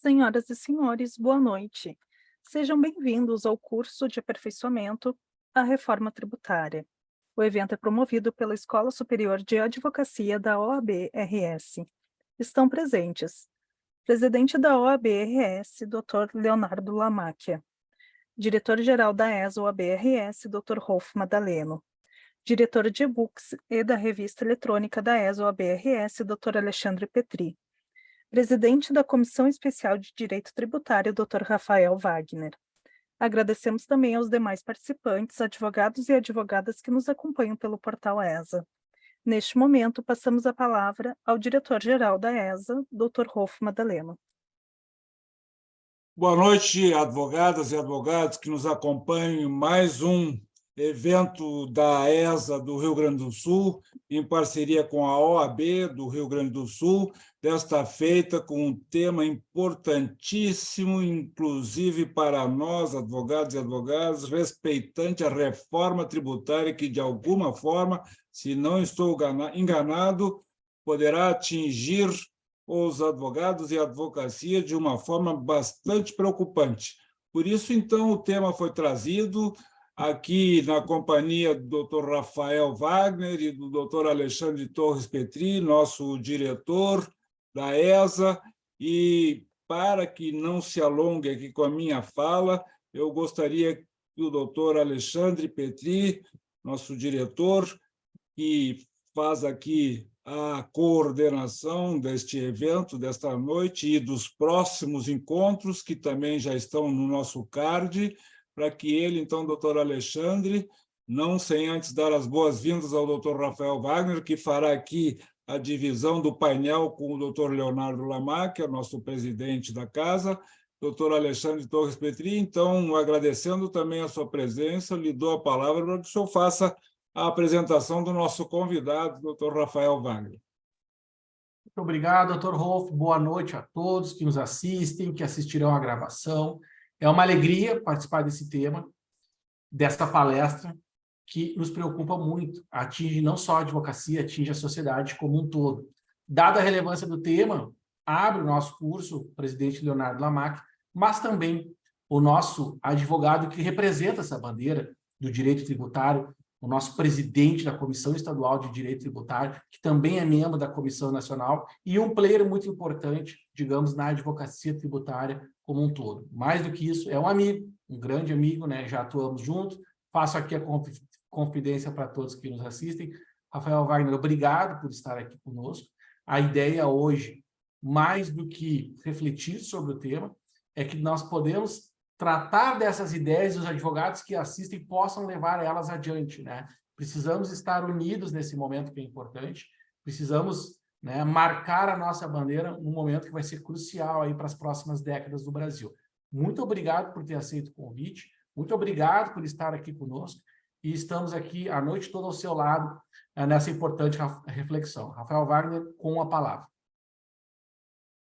Senhoras e senhores, boa noite. Sejam bem-vindos ao curso de aperfeiçoamento à Reforma Tributária. O evento é promovido pela Escola Superior de Advocacia da OAB-RS. Estão presentes: presidente da OAB-RS, Dr. Leonardo Lamacchia; diretor-geral da ESA-OAB-RS, Dr. Rolf Madaleno; diretor de e-books e da revista eletrônica da ESA-OAB-RS, Dr. Alexandre Petri; presidente da Comissão Especial de Direito Tributário, Dr. Rafael Wagner. Agradecemos também aos demais participantes, advogados e advogadas que nos acompanham pelo portal ESA. Neste momento, passamos a palavra ao diretor-geral da ESA, Dr. Rolf Madaleno. Boa noite, advogadas e advogados que nos acompanham em mais um evento da ESA do Rio Grande do Sul, em parceria com a OAB do Rio Grande do Sul, desta feita com um tema importantíssimo, inclusive para nós, advogados e advogadas, respeitante à reforma tributária que, de alguma forma, se não estou enganado, poderá atingir os advogados e a advocacia de uma forma bastante preocupante. Por isso, então, o tema foi trazido aqui na companhia do Dr. Rafael Wagner e do Dr. Alexandre Torres Petri, nosso diretor da ESA, e para que não se alongue aqui com a minha fala, eu gostaria que o Dr. Alexandre Petri, nosso diretor, que faz aqui a coordenação deste evento, desta noite e dos próximos encontros, que também já estão no nosso card, para que ele, então, doutor Alexandre, não sem antes dar as boas-vindas ao doutor Rafael Wagner, que fará aqui a divisão do painel com o doutor Leonardo Lamacchia, nosso presidente da casa, doutor Alexandre Torres Petri. Então, agradecendo também a sua presença, lhe dou a palavra para que o senhor faça a apresentação do nosso convidado, doutor Rafael Wagner. Muito obrigado, doutor Rolf. Boa noite a todos que nos assistem, que assistirão à gravação. É uma alegria participar desse tema, desta palestra, que nos preocupa muito. Atinge não só a advocacia, atinge a sociedade como um todo. Dada a relevância do tema, abre o nosso curso, o presidente Leonardo Lamacchia, mas também o nosso advogado que representa essa bandeira do direito tributário, o nosso presidente da Comissão Estadual de Direito Tributário, que também é membro da Comissão Nacional, e um player muito importante, digamos, na advocacia tributária como um todo. Mais do que isso, é um amigo, um grande amigo, né? Já atuamos juntos. Faço aqui a confidência para todos que nos assistem. Rafael Wagner, obrigado por estar aqui conosco. A ideia hoje, mais do que refletir sobre o tema, é que nós podemos tratar dessas ideias e os advogados que assistem possam levar elas adiante, né? Precisamos estar unidos nesse momento que é importante, precisamos, né, marcar a nossa bandeira num momento que vai ser crucial aí para as próximas décadas do Brasil. Muito obrigado por ter aceito o convite, muito obrigado por estar aqui conosco e estamos aqui a noite toda ao seu lado nessa importante reflexão. Rafael Wagner, com a palavra.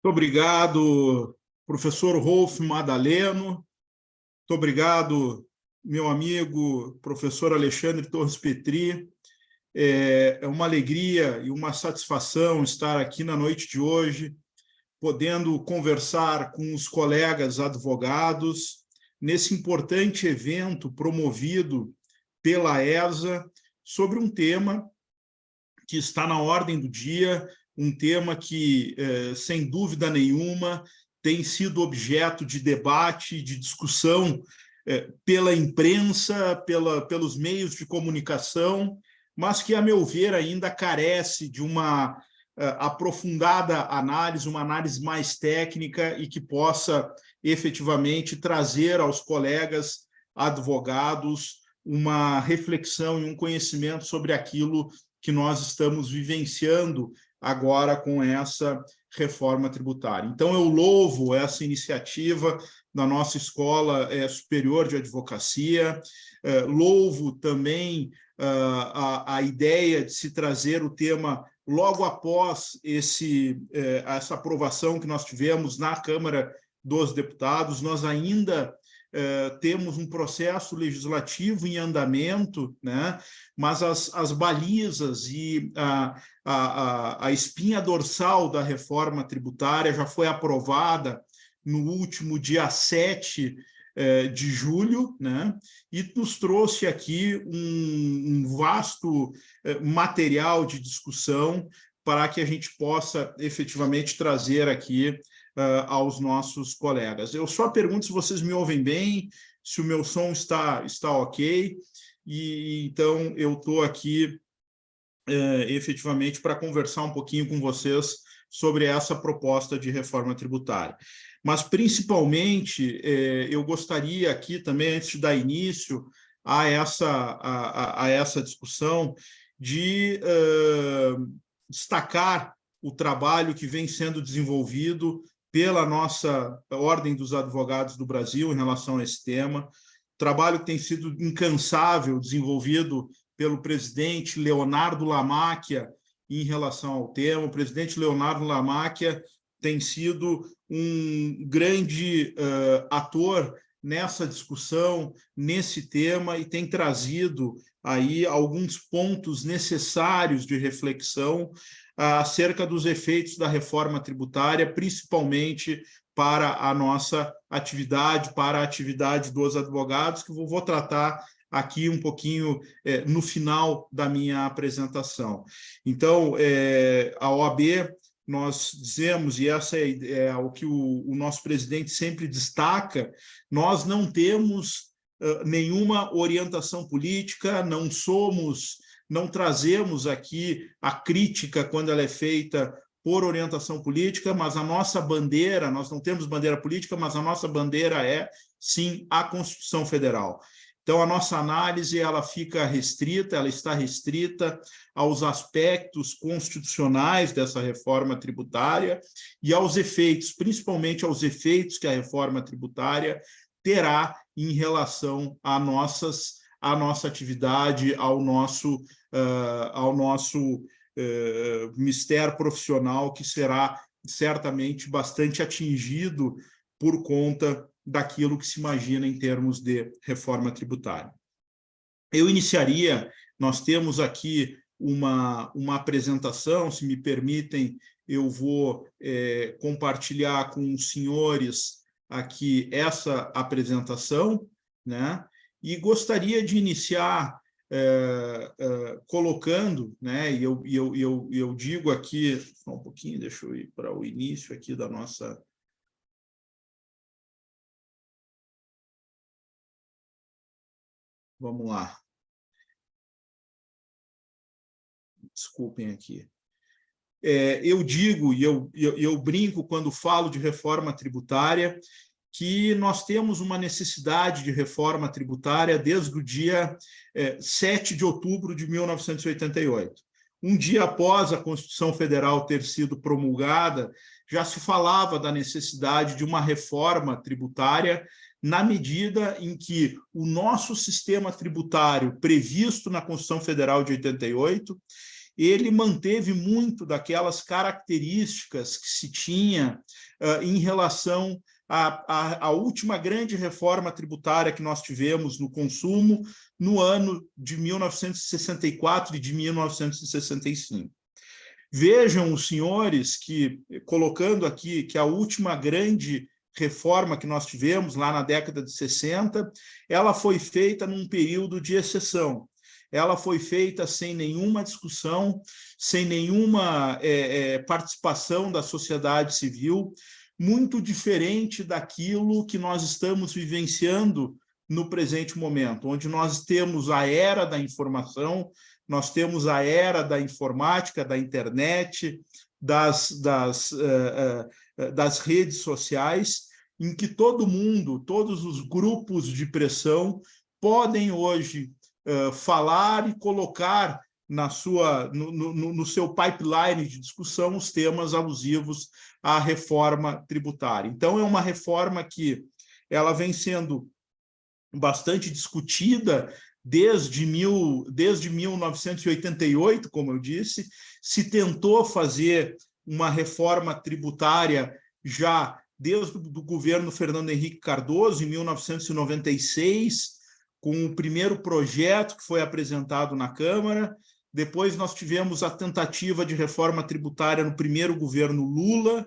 Muito obrigado, professor Rolf Madaleno. Muito obrigado, meu amigo, professor Alexandre Torres Petri. É uma alegria e uma satisfação estar aqui na noite de hoje, podendo conversar com os colegas advogados nesse importante evento promovido pela ESA sobre um tema que está na ordem do dia, um tema que, sem dúvida nenhuma, tem sido objeto de debate, de discussão pela imprensa, pelos meios de comunicação, mas que, a meu ver, ainda carece de uma aprofundada análise, uma análise mais técnica e que possa efetivamente trazer aos colegas advogados uma reflexão e um conhecimento sobre aquilo que nós estamos vivenciando agora com essa reforma tributária. Então, eu louvo essa iniciativa da nossa Escola Superior de Advocacia, louvo também a ideia de se trazer o tema logo após essa aprovação que nós tivemos na Câmara dos Deputados. Nós ainda temos um processo legislativo em andamento, né? Mas as balizas e a espinha dorsal da reforma tributária já foi aprovada no último dia 7 de julho, né? E nos trouxe aqui um vasto material de discussão para que a gente possa efetivamente trazer aqui aos nossos colegas. Eu só pergunto se vocês me ouvem bem, se o meu som está ok, e então eu estou aqui efetivamente para conversar um pouquinho com vocês sobre essa proposta de reforma tributária. Mas, principalmente, eu gostaria aqui também, antes de dar início a essa discussão, de destacar o trabalho que vem sendo desenvolvido pela nossa Ordem dos Advogados do Brasil em relação a esse tema, trabalho que tem sido incansável, desenvolvido pelo presidente Leonardo Lamacchia em relação ao tema. O presidente Leonardo Lamacchia tem sido um grande ator nessa discussão, nesse tema, e tem trazido aí alguns pontos necessários de reflexão acerca dos efeitos da reforma tributária, principalmente para a nossa atividade, para a atividade dos advogados, que eu vou tratar aqui um pouquinho no final da minha apresentação. Então, a OAB, nós dizemos, e essa é o que o nosso presidente sempre destaca, nós não temos nenhuma orientação política, não trazemos aqui a crítica quando ela é feita por orientação política, mas a nossa bandeira, nós não temos bandeira política, mas a nossa bandeira é, sim, a Constituição Federal. Então, a nossa análise ela fica restrita, ela está restrita aos aspectos constitucionais dessa reforma tributária e aos efeitos, principalmente aos efeitos que a reforma tributária terá em relação à nossa atividade, ao nosso mistério profissional, que será certamente bastante atingido por conta daquilo que se imagina em termos de reforma tributária. Eu iniciaria, nós temos aqui uma apresentação, se me permitem, eu vou compartilhar com os senhores aqui essa apresentação, né? E gostaria de iniciar colocando, né? E eu digo aqui, só um pouquinho, deixa eu ir para o início aqui da nossa... Vamos lá. Desculpem aqui. Eu digo, e eu brinco quando falo de reforma tributária, que nós temos uma necessidade de reforma tributária desde o dia 7 de outubro de 1988. Um dia após a Constituição Federal ter sido promulgada, já se falava da necessidade de uma reforma tributária na medida em que o nosso sistema tributário previsto na Constituição Federal de 88, ele manteve muito daquelas características que se tinha em relação à última grande reforma tributária que nós tivemos no consumo no ano de 1964 e de 1965. Vejam os senhores que, colocando aqui que a última grande reforma que nós tivemos lá na década de 60, ela foi feita num período de exceção. Ela foi feita sem nenhuma discussão, sem nenhuma participação da sociedade civil, muito diferente daquilo que nós estamos vivenciando no presente momento, onde nós temos a era da informação, nós temos a era da informática, da internet, das redes sociais, em que todo mundo, todos os grupos de pressão podem hoje falar e colocar no seu pipeline de discussão os temas alusivos à reforma tributária. Então, é uma reforma que ela vem sendo bastante discutida desde 1988, como eu disse. Se tentou fazer uma reforma tributária já desde o governo Fernando Henrique Cardoso, em 1996, com o primeiro projeto que foi apresentado na Câmara. Depois nós tivemos a tentativa de reforma tributária no primeiro governo Lula,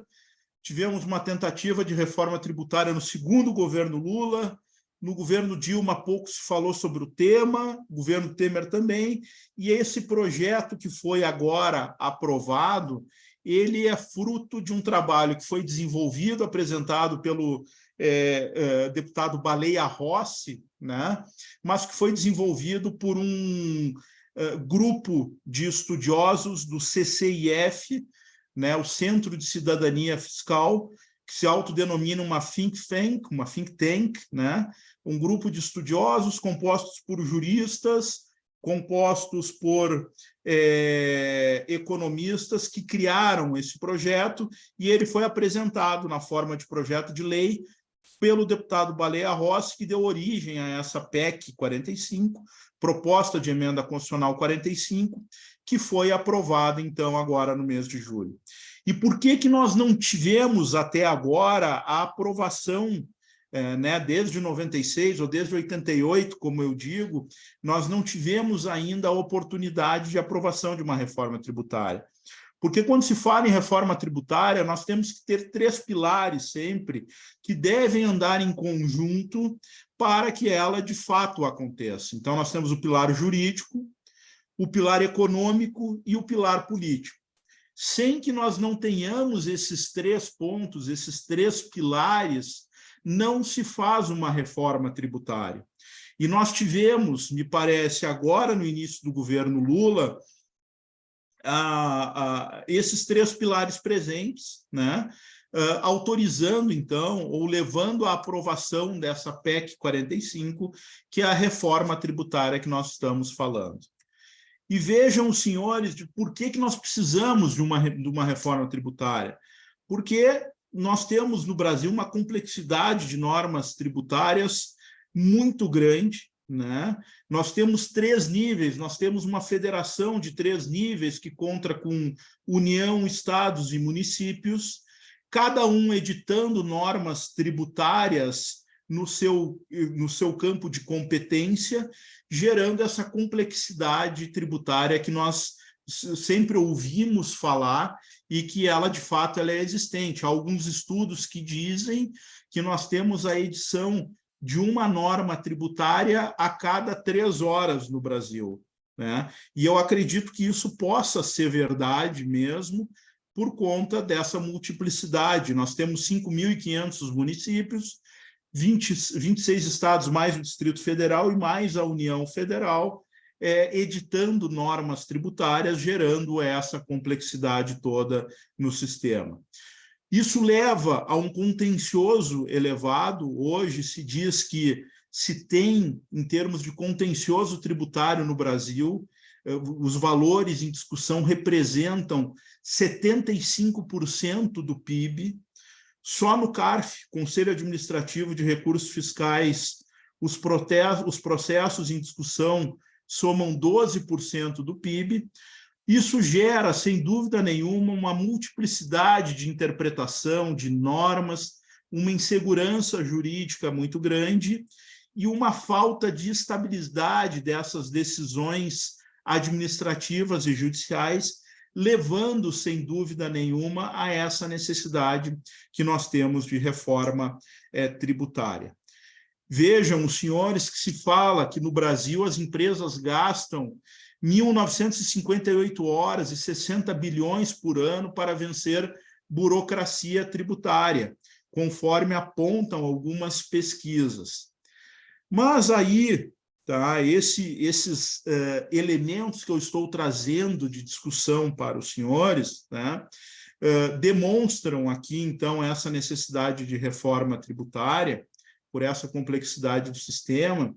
tivemos uma tentativa de reforma tributária no segundo governo Lula, no governo Dilma pouco se falou sobre o tema, governo Temer também, e esse projeto que foi agora aprovado, ele é fruto de um trabalho que foi desenvolvido, apresentado pelo deputado Baleia Rossi, né? Mas que foi desenvolvido por um grupo de estudiosos do CCIF, né? O Centro de Cidadania Fiscal, que se autodenomina uma think tank, né? Um grupo de estudiosos compostos por juristas, compostos por economistas que criaram esse projeto, e ele foi apresentado na forma de projeto de lei pelo deputado Baleia Rossi, que deu origem a essa PEC 45, proposta de emenda constitucional 45, que foi aprovada, então, agora no mês de julho. E por que nós não tivemos até agora a aprovação, né, desde 96 ou desde 88, como eu digo, nós não tivemos ainda a oportunidade de aprovação de uma reforma tributária? Porque quando se fala em reforma tributária, nós temos que ter 3 pilares sempre que devem andar em conjunto para que ela, de fato, aconteça. Então, nós temos o pilar jurídico, o pilar econômico e o pilar político. Sem que nós não tenhamos esses 3 pontos, esses 3 pilares, não se faz uma reforma tributária. E nós tivemos, me parece, agora no início do governo Lula, esses 3 pilares presentes, né? Autorizando, então, ou levando à aprovação dessa PEC 45, que é a reforma tributária que nós estamos falando. E vejam, senhores, de por que nós precisamos de uma reforma tributária. Porque nós temos no Brasil uma complexidade de normas tributárias muito grande, né? Nós temos 3 níveis, nós temos uma federação de 3 níveis que conta com União, estados e municípios, cada um editando normas tributárias no seu campo de competência, gerando essa complexidade tributária que nós sempre ouvimos falar e que ela, de fato, ela é existente. Há alguns estudos que dizem que nós temos a edição de uma norma tributária a cada 3 horas no Brasil, né? E eu acredito que isso possa ser verdade mesmo, por conta dessa multiplicidade. Nós temos 5.500 municípios, 26 estados, mais o Distrito Federal e mais a União Federal, editando normas tributárias, gerando essa complexidade toda no sistema. Isso leva a um contencioso elevado. Hoje se diz que se tem, em termos de contencioso tributário no Brasil, os valores em discussão representam 75% do PIB. Só no CARF, Conselho Administrativo de Recursos Fiscais, os processos em discussão somam 12% do PIB. Isso gera, sem dúvida nenhuma, uma multiplicidade de interpretação de normas, uma insegurança jurídica muito grande e uma falta de estabilidade dessas decisões administrativas e judiciais, levando, sem dúvida nenhuma, a essa necessidade que nós temos de reforma tributária. Vejam, os senhores, que se fala que no Brasil as empresas gastam 1.958 horas e 60 bilhões por ano para vencer burocracia tributária, conforme apontam algumas pesquisas. Mas aí, tá, esses elementos que eu estou trazendo de discussão para os senhores, né, demonstram aqui, então, essa necessidade de reforma tributária, por essa complexidade do sistema,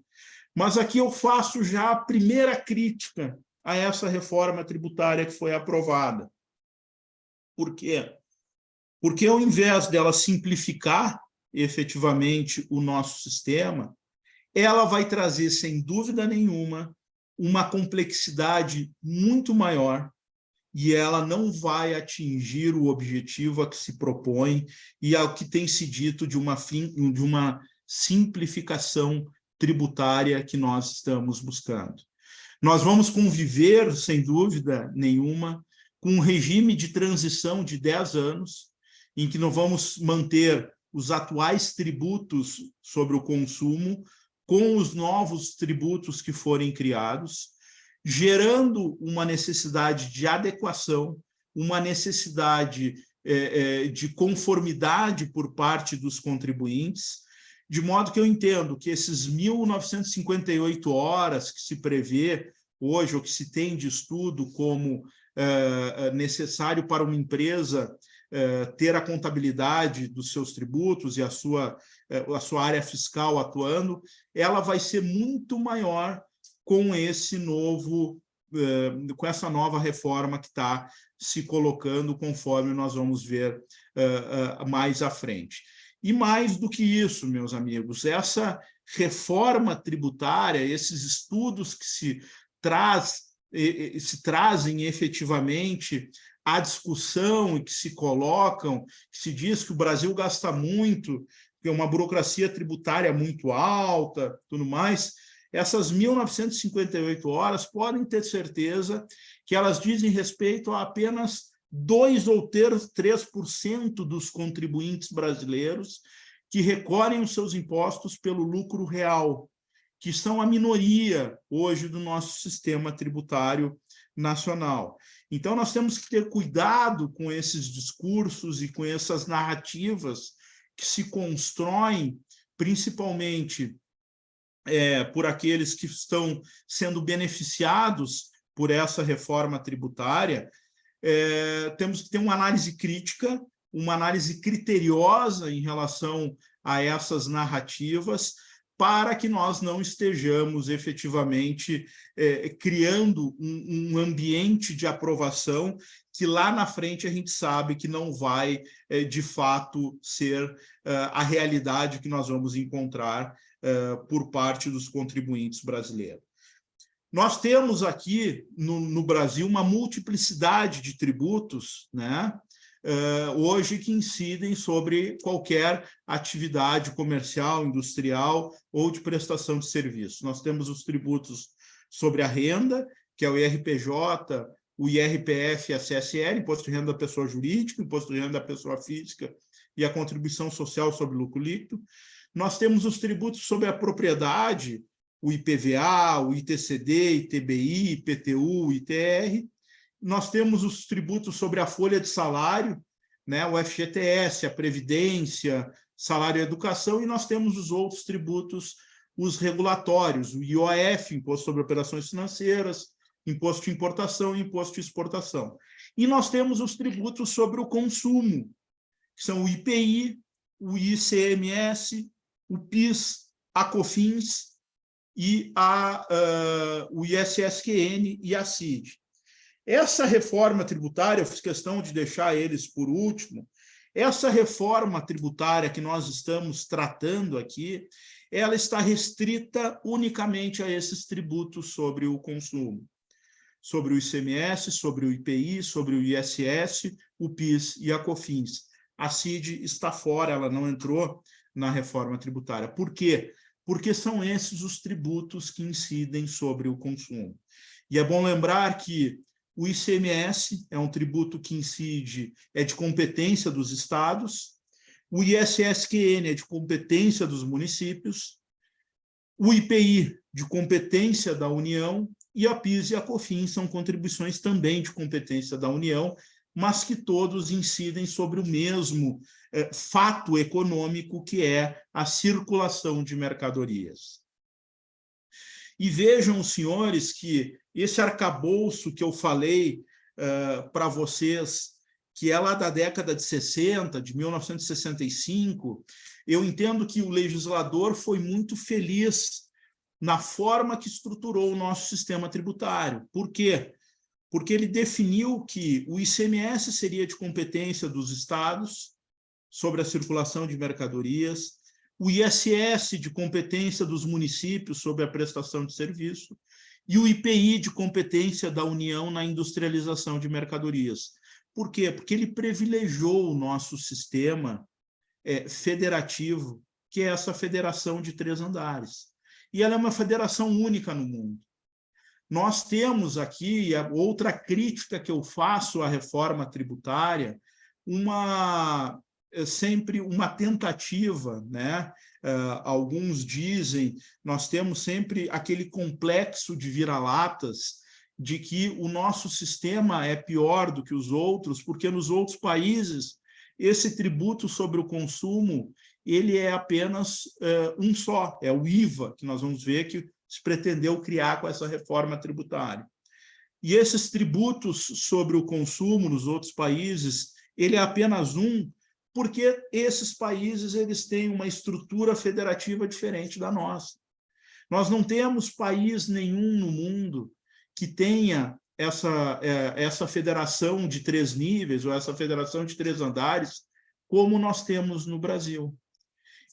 mas aqui eu faço já a primeira crítica a essa reforma tributária que foi aprovada. Por quê? Porque ao invés dela simplificar efetivamente o nosso sistema, ela vai trazer, sem dúvida nenhuma, uma complexidade muito maior e ela não vai atingir o objetivo a que se propõe e ao que tem se dito de uma simplificação tributária que nós estamos buscando. Nós vamos conviver, sem dúvida nenhuma, com um regime de transição de 10 anos, em que nós vamos manter os atuais tributos sobre o consumo com os novos tributos que forem criados, gerando uma necessidade de adequação, uma necessidade de conformidade por parte dos contribuintes, de modo que eu entendo que esses 1.958 horas que se prevê hoje, ou que se tem de estudo como necessário para uma empresa ter a contabilidade dos seus tributos e a sua área fiscal atuando, ela vai ser muito maior com com essa nova reforma que está se colocando, conforme nós vamos ver mais à frente. E mais do que isso, meus amigos, essa reforma tributária, esses estudos que se trazem efetivamente à discussão e que se colocam, que se diz que o Brasil gasta muito, que é uma burocracia tributária muito alta, tudo mais, essas 1.958 horas podem ter certeza que elas dizem respeito a apenas 2 ou 3% dos contribuintes brasileiros que recolhem os seus impostos pelo lucro real, que são a minoria hoje do nosso sistema tributário nacional. Então, nós temos que ter cuidado com esses discursos e com essas narrativas que se constroem, principalmente por aqueles que estão sendo beneficiados por essa reforma tributária. Temos que ter uma análise crítica, uma análise criteriosa em relação a essas narrativas, para que nós não estejamos efetivamente criando um ambiente de aprovação que lá na frente a gente sabe que não vai, de fato, ser a realidade que nós vamos encontrar por parte dos contribuintes brasileiros. Nós temos aqui no Brasil uma multiplicidade de tributos, né? Hoje que incidem sobre qualquer atividade comercial, industrial ou de prestação de serviço. Nós temos os tributos sobre a renda, que é o IRPJ, o IRPF e a CSL, Imposto de Renda da Pessoa Jurídica, Imposto de Renda da Pessoa Física e a Contribuição Social sobre Lucro Líquido. Nós temos os tributos sobre a propriedade, o IPVA, o ITCD, ITBI, IPTU, ITR. Nós temos os tributos sobre a folha de salário, né, o FGTS, a Previdência, salário e educação, e nós temos os outros tributos, os regulatórios, o IOF, Imposto sobre Operações Financeiras, Imposto de Importação e Imposto de Exportação. E nós temos os tributos sobre o consumo, que são o IPI, o ICMS, o PIS, a COFINS e o ISSQN e a CID. Essa reforma tributária, eu fiz questão de deixar eles por último, essa reforma tributária que nós estamos tratando aqui, ela está restrita unicamente a esses tributos sobre o consumo, sobre o ICMS, sobre o IPI, sobre o ISS, o PIS e a COFINS. A CID está fora, ela não entrou na reforma tributária. Por quê? Porque são esses os tributos que incidem sobre o consumo. E é bom lembrar que o ICMS é um tributo que incide, é de competência dos estados, o ISSQN é de competência dos municípios, o IPI de competência da União e a PIS e a COFINS são contribuições também de competência da União, mas que todos incidem sobre o mesmo fato econômico, que é a circulação de mercadorias. E vejam, senhores, que esse arcabouço que eu falei para vocês, que é lá da década de 60, de 1965, eu entendo que o legislador foi muito feliz na forma que estruturou o nosso sistema tributário. Por quê? Porque ele definiu que o ICMS seria de competência dos estados sobre a circulação de mercadorias, o ISS de competência dos municípios sobre a prestação de serviço e o IPI de competência da União na industrialização de mercadorias. Por quê? Porque ele privilegiou o nosso sistema federativo, que é essa federação de 3 andares. E ela é uma federação única no mundo. Nós temos aqui, outra crítica que eu faço à reforma tributária, uma sempre uma tentativa, né? Alguns dizem, nós temos sempre aquele complexo de vira-latas, de que o nosso sistema é pior do que os outros, porque nos outros países esse tributo sobre o consumo ele é apenas um só, é o IVA, que nós vamos ver que se pretendeu criar com essa reforma tributária. E esses tributos sobre o consumo nos outros países, ele é apenas um, porque esses países eles têm uma estrutura federativa diferente da nossa. Nós não temos país nenhum no mundo que tenha essa federação de 3 níveis, ou essa federação de 3 andares, como nós temos no Brasil.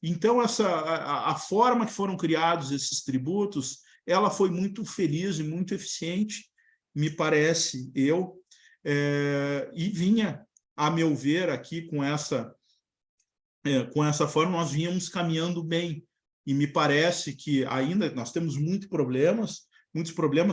Então, a forma que foram criados esses tributos, ela foi muito feliz e muito eficiente, me parece, e vinha, a meu ver, aqui com essa forma, nós vínhamos caminhando bem. E me parece que ainda nós temos muitos problemas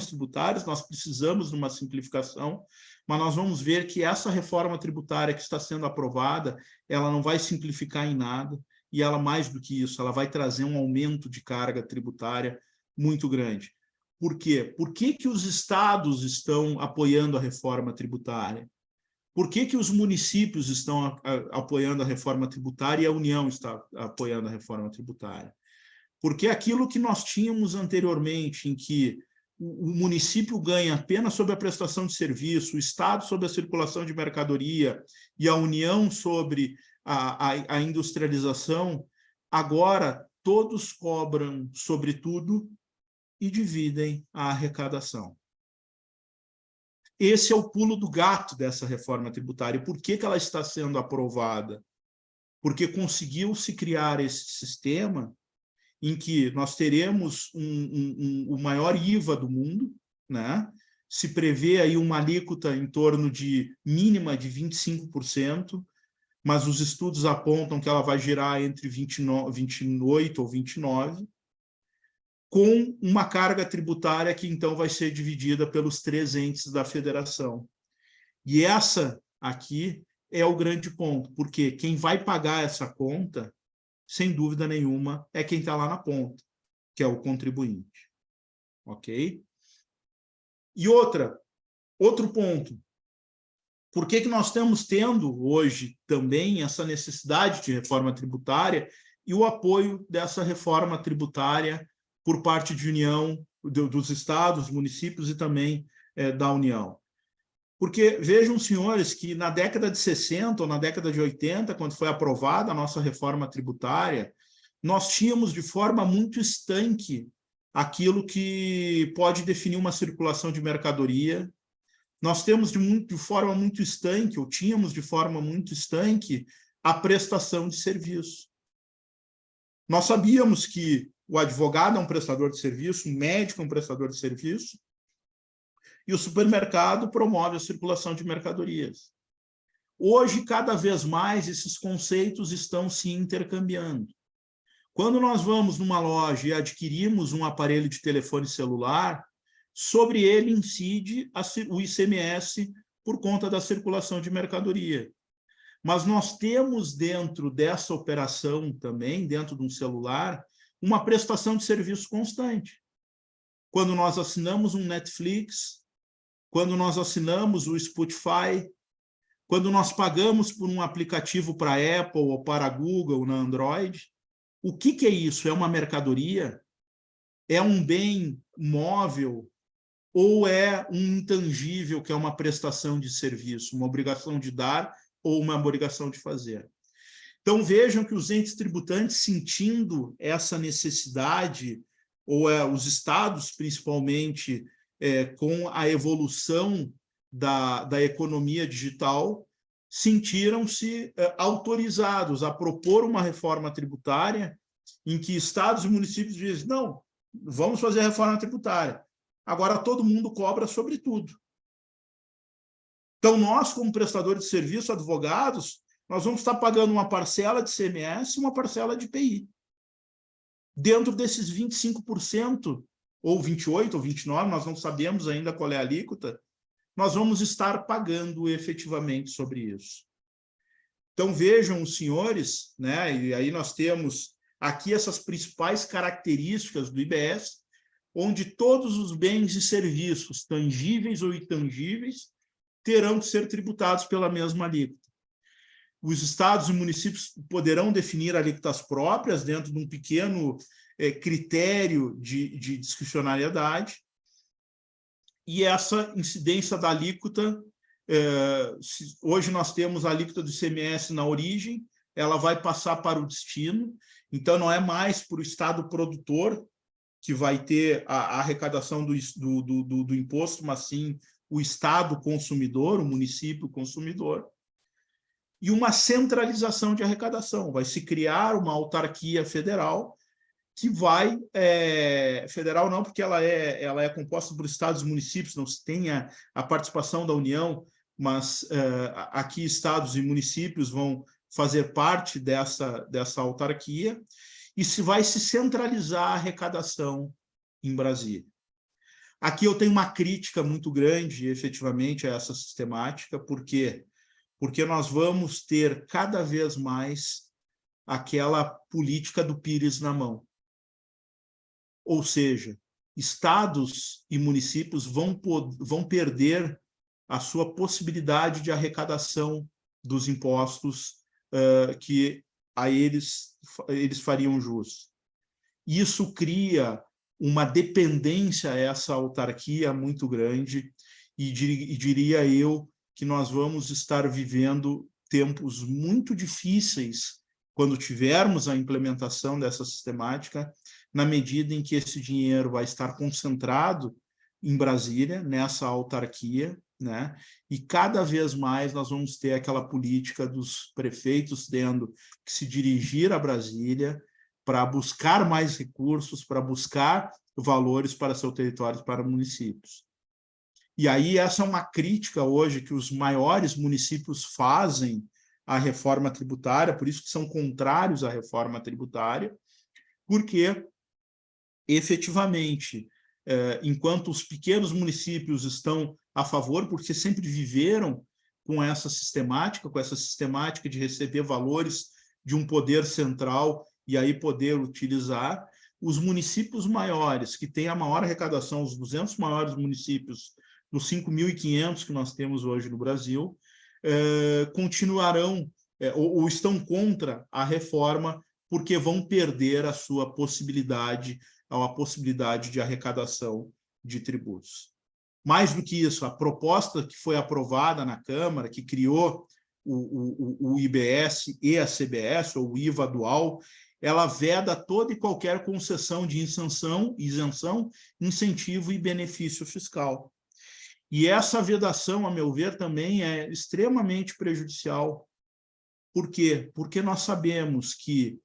tributários, nós precisamos de uma simplificação, mas nós vamos ver que essa reforma tributária que está sendo aprovada, ela não vai simplificar em nada, e ela, mais do que isso, ela vai trazer um aumento de carga tributária muito grande. Por quê? Por que os estados estão apoiando a reforma tributária? Por que os municípios estão apoiando a reforma tributária e a União está apoiando a reforma tributária? Porque aquilo que nós tínhamos anteriormente, em que o município ganha apenas sobre a prestação de serviço, o Estado sobre a circulação de mercadoria e a União sobre a industrialização, agora todos cobram sobre tudo e dividem a arrecadação. Esse é o pulo do gato dessa reforma tributária. E por que ela está sendo aprovada? Porque conseguiu-se criar esse sistema em que nós teremos o maior IVA do mundo, né? Se prevê aí uma alíquota em torno de mínima de 25%, mas os estudos apontam que ela vai girar entre 28 ou 29%, com uma carga tributária que, então, vai ser dividida pelos 3 entes da federação. E essa aqui é o grande ponto, porque quem vai pagar essa conta, sem dúvida nenhuma, é quem está lá na ponta, que é o contribuinte. Ok? E outro ponto. Por que nós estamos tendo hoje também essa necessidade de reforma tributária e o apoio dessa reforma tributária por parte de União, dos estados, municípios e também da União? Porque vejam, senhores, que na década de 60 ou na década de 80, quando foi aprovada a nossa reforma tributária, nós tínhamos de forma muito estanque aquilo que pode definir uma circulação de mercadoria. Nós temos de forma muito estanque, ou tínhamos de forma muito estanque, a prestação de serviço. Nós sabíamos que o advogado é um prestador de serviço, o médico é um prestador de serviço, e o supermercado promove a circulação de mercadorias. Hoje, cada vez mais, esses conceitos estão se intercambiando. Quando nós vamos numa loja e adquirimos um aparelho de telefone celular, sobre ele incide o ICMS por conta da circulação de mercadoria. Mas nós temos dentro dessa operação também, dentro de um celular, uma prestação de serviço constante. Quando nós assinamos um Netflix, quando nós assinamos o Spotify, quando nós pagamos por um aplicativo para a Apple ou para a Google na Android, o que é isso? É uma mercadoria? É um bem móvel? Ou é um intangível, que é uma prestação de serviço, uma obrigação de dar ou uma obrigação de fazer? Então, vejam que os entes tributantes, sentindo essa necessidade, ou os estados, principalmente, com a evolução da economia digital, sentiram-se autorizados a propor uma reforma tributária em que estados e municípios dizem, não, vamos fazer a reforma tributária. Agora todo mundo cobra sobre tudo. Então, nós, como prestadores de serviço, advogados, nós vamos estar pagando uma parcela de ICMS e uma parcela de IPI. Dentro desses 25%, ou 28% ou 29%, nós não sabemos ainda qual é a alíquota, nós vamos estar pagando efetivamente sobre isso. Então, vejam os senhores, né? E aí nós temos aqui essas principais características do IBS, onde todos os bens e serviços, tangíveis ou intangíveis, terão que ser tributados pela mesma alíquota. Os estados e municípios poderão definir alíquotas próprias dentro de um pequeno critério de discricionariedade, e essa incidência da alíquota, hoje nós temos a alíquota do ICMS na origem, ela vai passar para o destino, então não é mais para o estado produtor que vai ter a arrecadação do imposto, mas sim o estado consumidor, o município consumidor, e uma centralização de arrecadação. Vai se criar uma autarquia federal que vai... federal não, porque ela é composta por estados e municípios, não se tem a participação da União, mas aqui estados e municípios vão fazer parte dessa autarquia, e se vai se centralizar a arrecadação em Brasília. Aqui eu tenho uma crítica muito grande, efetivamente, a essa sistemática, porque nós vamos ter cada vez mais aquela política do pires na mão. Ou seja, estados e municípios vão perder a sua possibilidade de arrecadação dos impostos que a eles fariam jus. Isso cria uma dependência a essa autarquia muito grande, e diria eu que nós vamos estar vivendo tempos muito difíceis quando tivermos a implementação dessa sistemática, na medida em que esse dinheiro vai estar concentrado em Brasília, nessa autarquia, né? E cada vez mais nós vamos ter aquela política dos prefeitos tendo que se dirigir a Brasília para buscar mais recursos, para buscar valores para seu território, para municípios. E aí essa é uma crítica hoje que os maiores municípios fazem à reforma tributária, por isso que são contrários à reforma tributária, porque, efetivamente, enquanto os pequenos municípios estão a favor, porque sempre viveram com essa sistemática de receber valores de um poder central e aí poder utilizar, os municípios maiores, que têm a maior arrecadação, os 200 maiores municípios dos 5.500 que nós temos hoje no Brasil, continuarão ou estão contra a reforma, porque vão perder a sua possibilidade, a possibilidade de arrecadação de tributos. Mais do que isso, a proposta que foi aprovada na Câmara, que criou o IBS e a CBS, ou o IVA dual, ela veda toda e qualquer concessão de isenção, incentivo e benefício fiscal. E essa vedação, a meu ver, também é extremamente prejudicial. Por quê? Porque nós sabemos que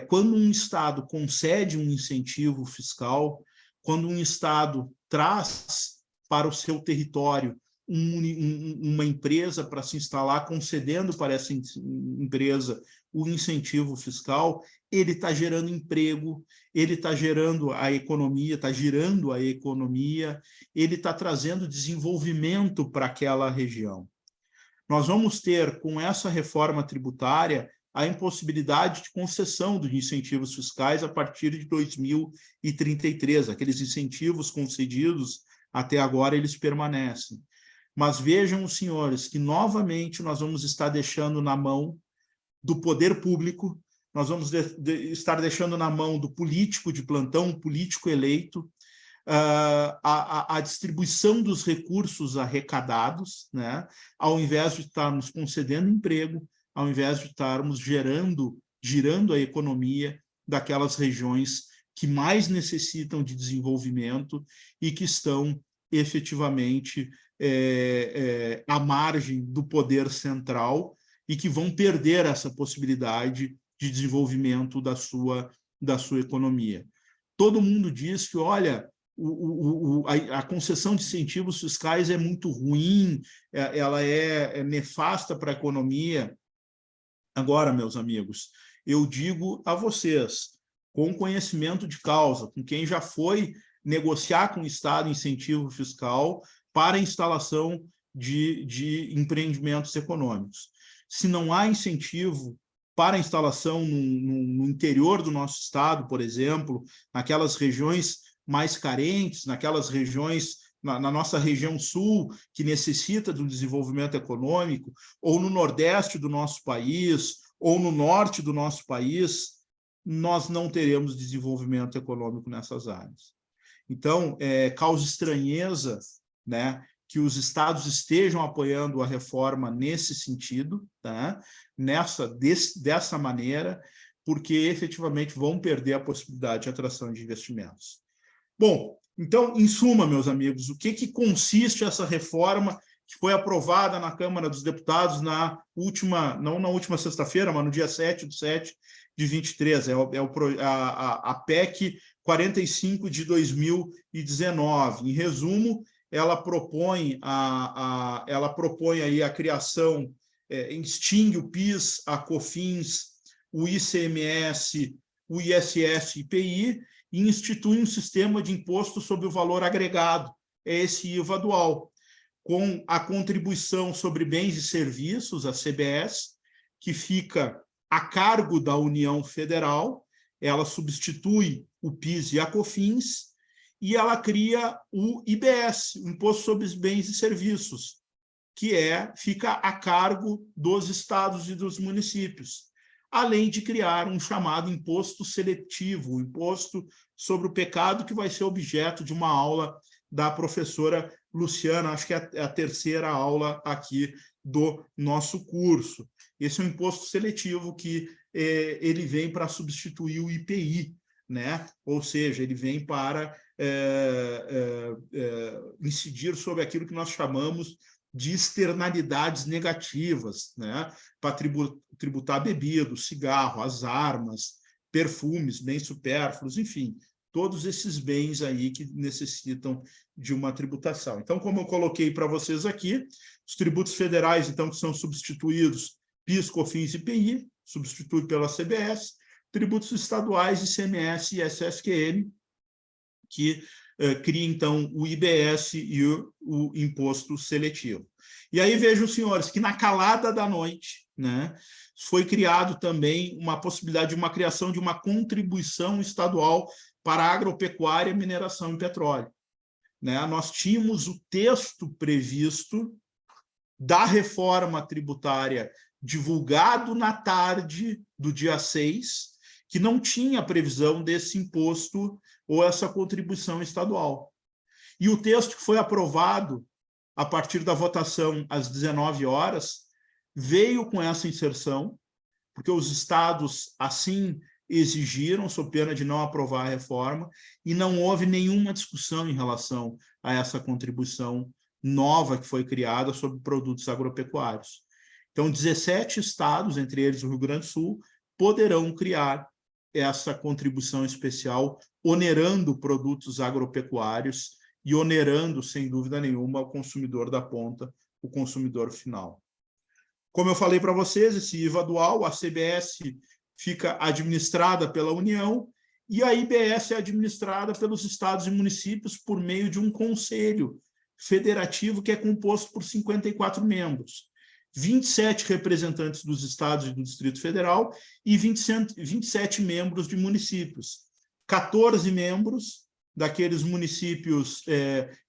quando um Estado concede um incentivo fiscal, quando um Estado traz para o seu território uma empresa para se instalar, concedendo para essa empresa o incentivo fiscal, ele está gerando emprego, ele está gerando a economia, está girando a economia, ele está trazendo desenvolvimento para aquela região. Nós vamos ter, com essa reforma tributária, a impossibilidade de concessão dos incentivos fiscais a partir de 2033. Aqueles incentivos concedidos até agora, eles permanecem. Mas vejam os senhores que, novamente, nós vamos estar deixando na mão do poder público, nós vamos estar deixando na mão do político de plantão, político eleito, a distribuição dos recursos arrecadados, né? Ao invés de estarmos concedendo emprego, ao invés de estarmos girando a economia daquelas regiões que mais necessitam de desenvolvimento e que estão efetivamente à margem do poder central e que vão perder essa possibilidade de desenvolvimento da sua economia. Todo mundo diz que, olha, a concessão de incentivos fiscais é muito ruim, ela é nefasta para a economia. Agora, meus amigos, eu digo a vocês, com conhecimento de causa, com quem já foi negociar com o Estado incentivo fiscal para a instalação de empreendimentos econômicos. se não há incentivo para a instalação no interior do nosso estado, por exemplo, naquelas regiões mais carentes, naquelas regiões, na nossa região sul, que necessita do desenvolvimento econômico, ou no nordeste do nosso país, ou no norte do nosso país, nós não teremos desenvolvimento econômico nessas áreas. Então, causa estranheza, né, que os estados estejam apoiando a reforma nesse sentido, tá? Dessa maneira, porque efetivamente vão perder a possibilidade de atração de investimentos. Bom, então, em suma, meus amigos, o que consiste essa reforma que foi aprovada na Câmara dos Deputados não na última sexta-feira, mas no dia 7/7/23, a PEC 45 de 2019. Em resumo, ela propõe aí a criação, extingue o PIS, a COFINS, o ICMS, o ISS e IPI, e institui um sistema de imposto sobre o valor agregado, esse IVA dual, com a contribuição sobre bens e serviços, a CBS, que fica a cargo da União Federal. Ela substitui o PIS e a COFINS, e ela cria o IBS, o Imposto sobre os Bens e Serviços, que fica a cargo dos estados e dos municípios, além de criar um chamado imposto seletivo, o imposto sobre o pecado, que vai ser objeto de uma aula da professora Luciana, acho que é a terceira aula aqui do nosso curso. Esse é um imposto seletivo que ele vem para substituir o IPI, né? Ou seja, ele vem para incidir sobre aquilo que nós chamamos de externalidades negativas, né? Para tributar bebidas, cigarro, as armas, perfumes, bens supérfluos, enfim, todos esses bens aí que necessitam de uma tributação. Então, como eu coloquei para vocês aqui, os tributos federais, então, que são substituídos, PIS, COFINS e IPI, substituído pela CBS, tributos estaduais, ICMS e SSQN, que cria, então, o IBS e o imposto seletivo. E aí vejam, senhores, que na calada da noite, né, foi criado também uma possibilidade de uma criação de uma contribuição estadual para a agropecuária, mineração e petróleo. Né? Nós tínhamos o texto previsto da reforma tributária divulgado na tarde do dia 6, que não tinha previsão desse imposto ou essa contribuição estadual. E o texto que foi aprovado a partir da votação às 19 horas veio com essa inserção, porque os estados assim exigiram, sob pena de não aprovar a reforma, e não houve nenhuma discussão em relação a essa contribuição nova que foi criada sobre produtos agropecuários. Então, 17 estados, entre eles o Rio Grande do Sul, poderão criar essa contribuição especial, onerando produtos agropecuários e onerando, sem dúvida nenhuma, o consumidor da ponta, o consumidor final. Como eu falei para vocês, esse IVA dual, a CBS fica administrada pela União e a IBS é administrada pelos estados e municípios por meio de um conselho federativo que é composto por 54 membros. 27 representantes dos estados e do Distrito Federal e 27 membros de municípios. 14 membros daqueles municípios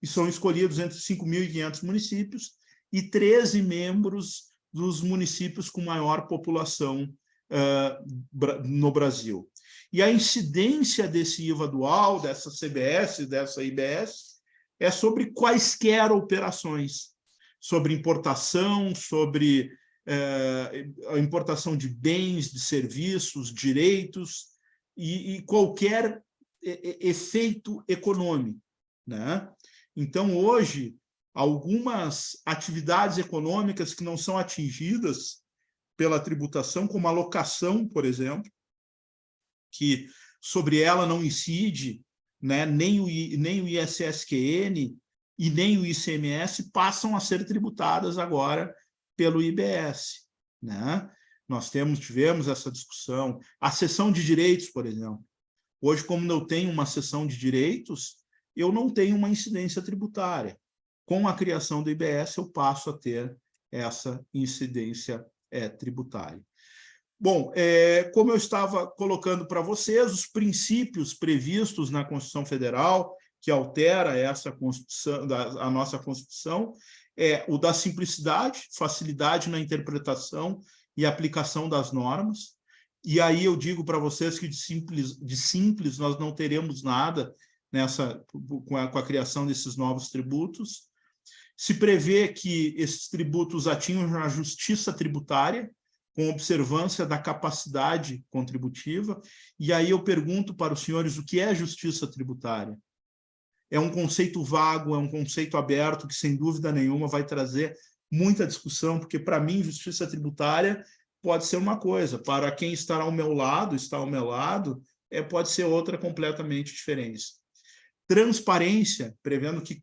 que são escolhidos entre 5.500 municípios e 13 membros dos municípios com maior população no Brasil. E a incidência desse IVA dual, dessa CBS, dessa IBS, é sobre quaisquer operações, sobre importação, sobre a importação de bens, de serviços, direitos e qualquer efeito econômico, né? Então, hoje, algumas atividades econômicas que não são atingidas pela tributação, como a locação, por exemplo, que sobre ela não incide, né, nem o ISSQN e nem o ICMS, passam a ser tributadas agora pelo IBS, né? Nós tivemos essa discussão. A cessão de direitos, por exemplo. Hoje, como eu tenho uma cessão de direitos, eu não tenho uma incidência tributária. Com a criação do IBS, eu passo a ter essa incidência tributária. Bom, como eu estava colocando para vocês, os princípios previstos na Constituição Federal, que altera essa Constituição, a nossa Constituição, é o da simplicidade, facilidade na interpretação e aplicação das normas. E aí eu digo para vocês que de simples nós não teremos nada com a criação desses novos tributos. Se prevê que esses tributos atinjam a justiça tributária, com observância da capacidade contributiva. E aí eu pergunto para os senhores o que é justiça tributária. É um conceito vago, é um conceito aberto que, sem dúvida nenhuma, vai trazer muita discussão, porque, para mim, justiça tributária pode ser uma coisa, para quem está ao meu lado, pode ser outra completamente diferente. Transparência, prevendo que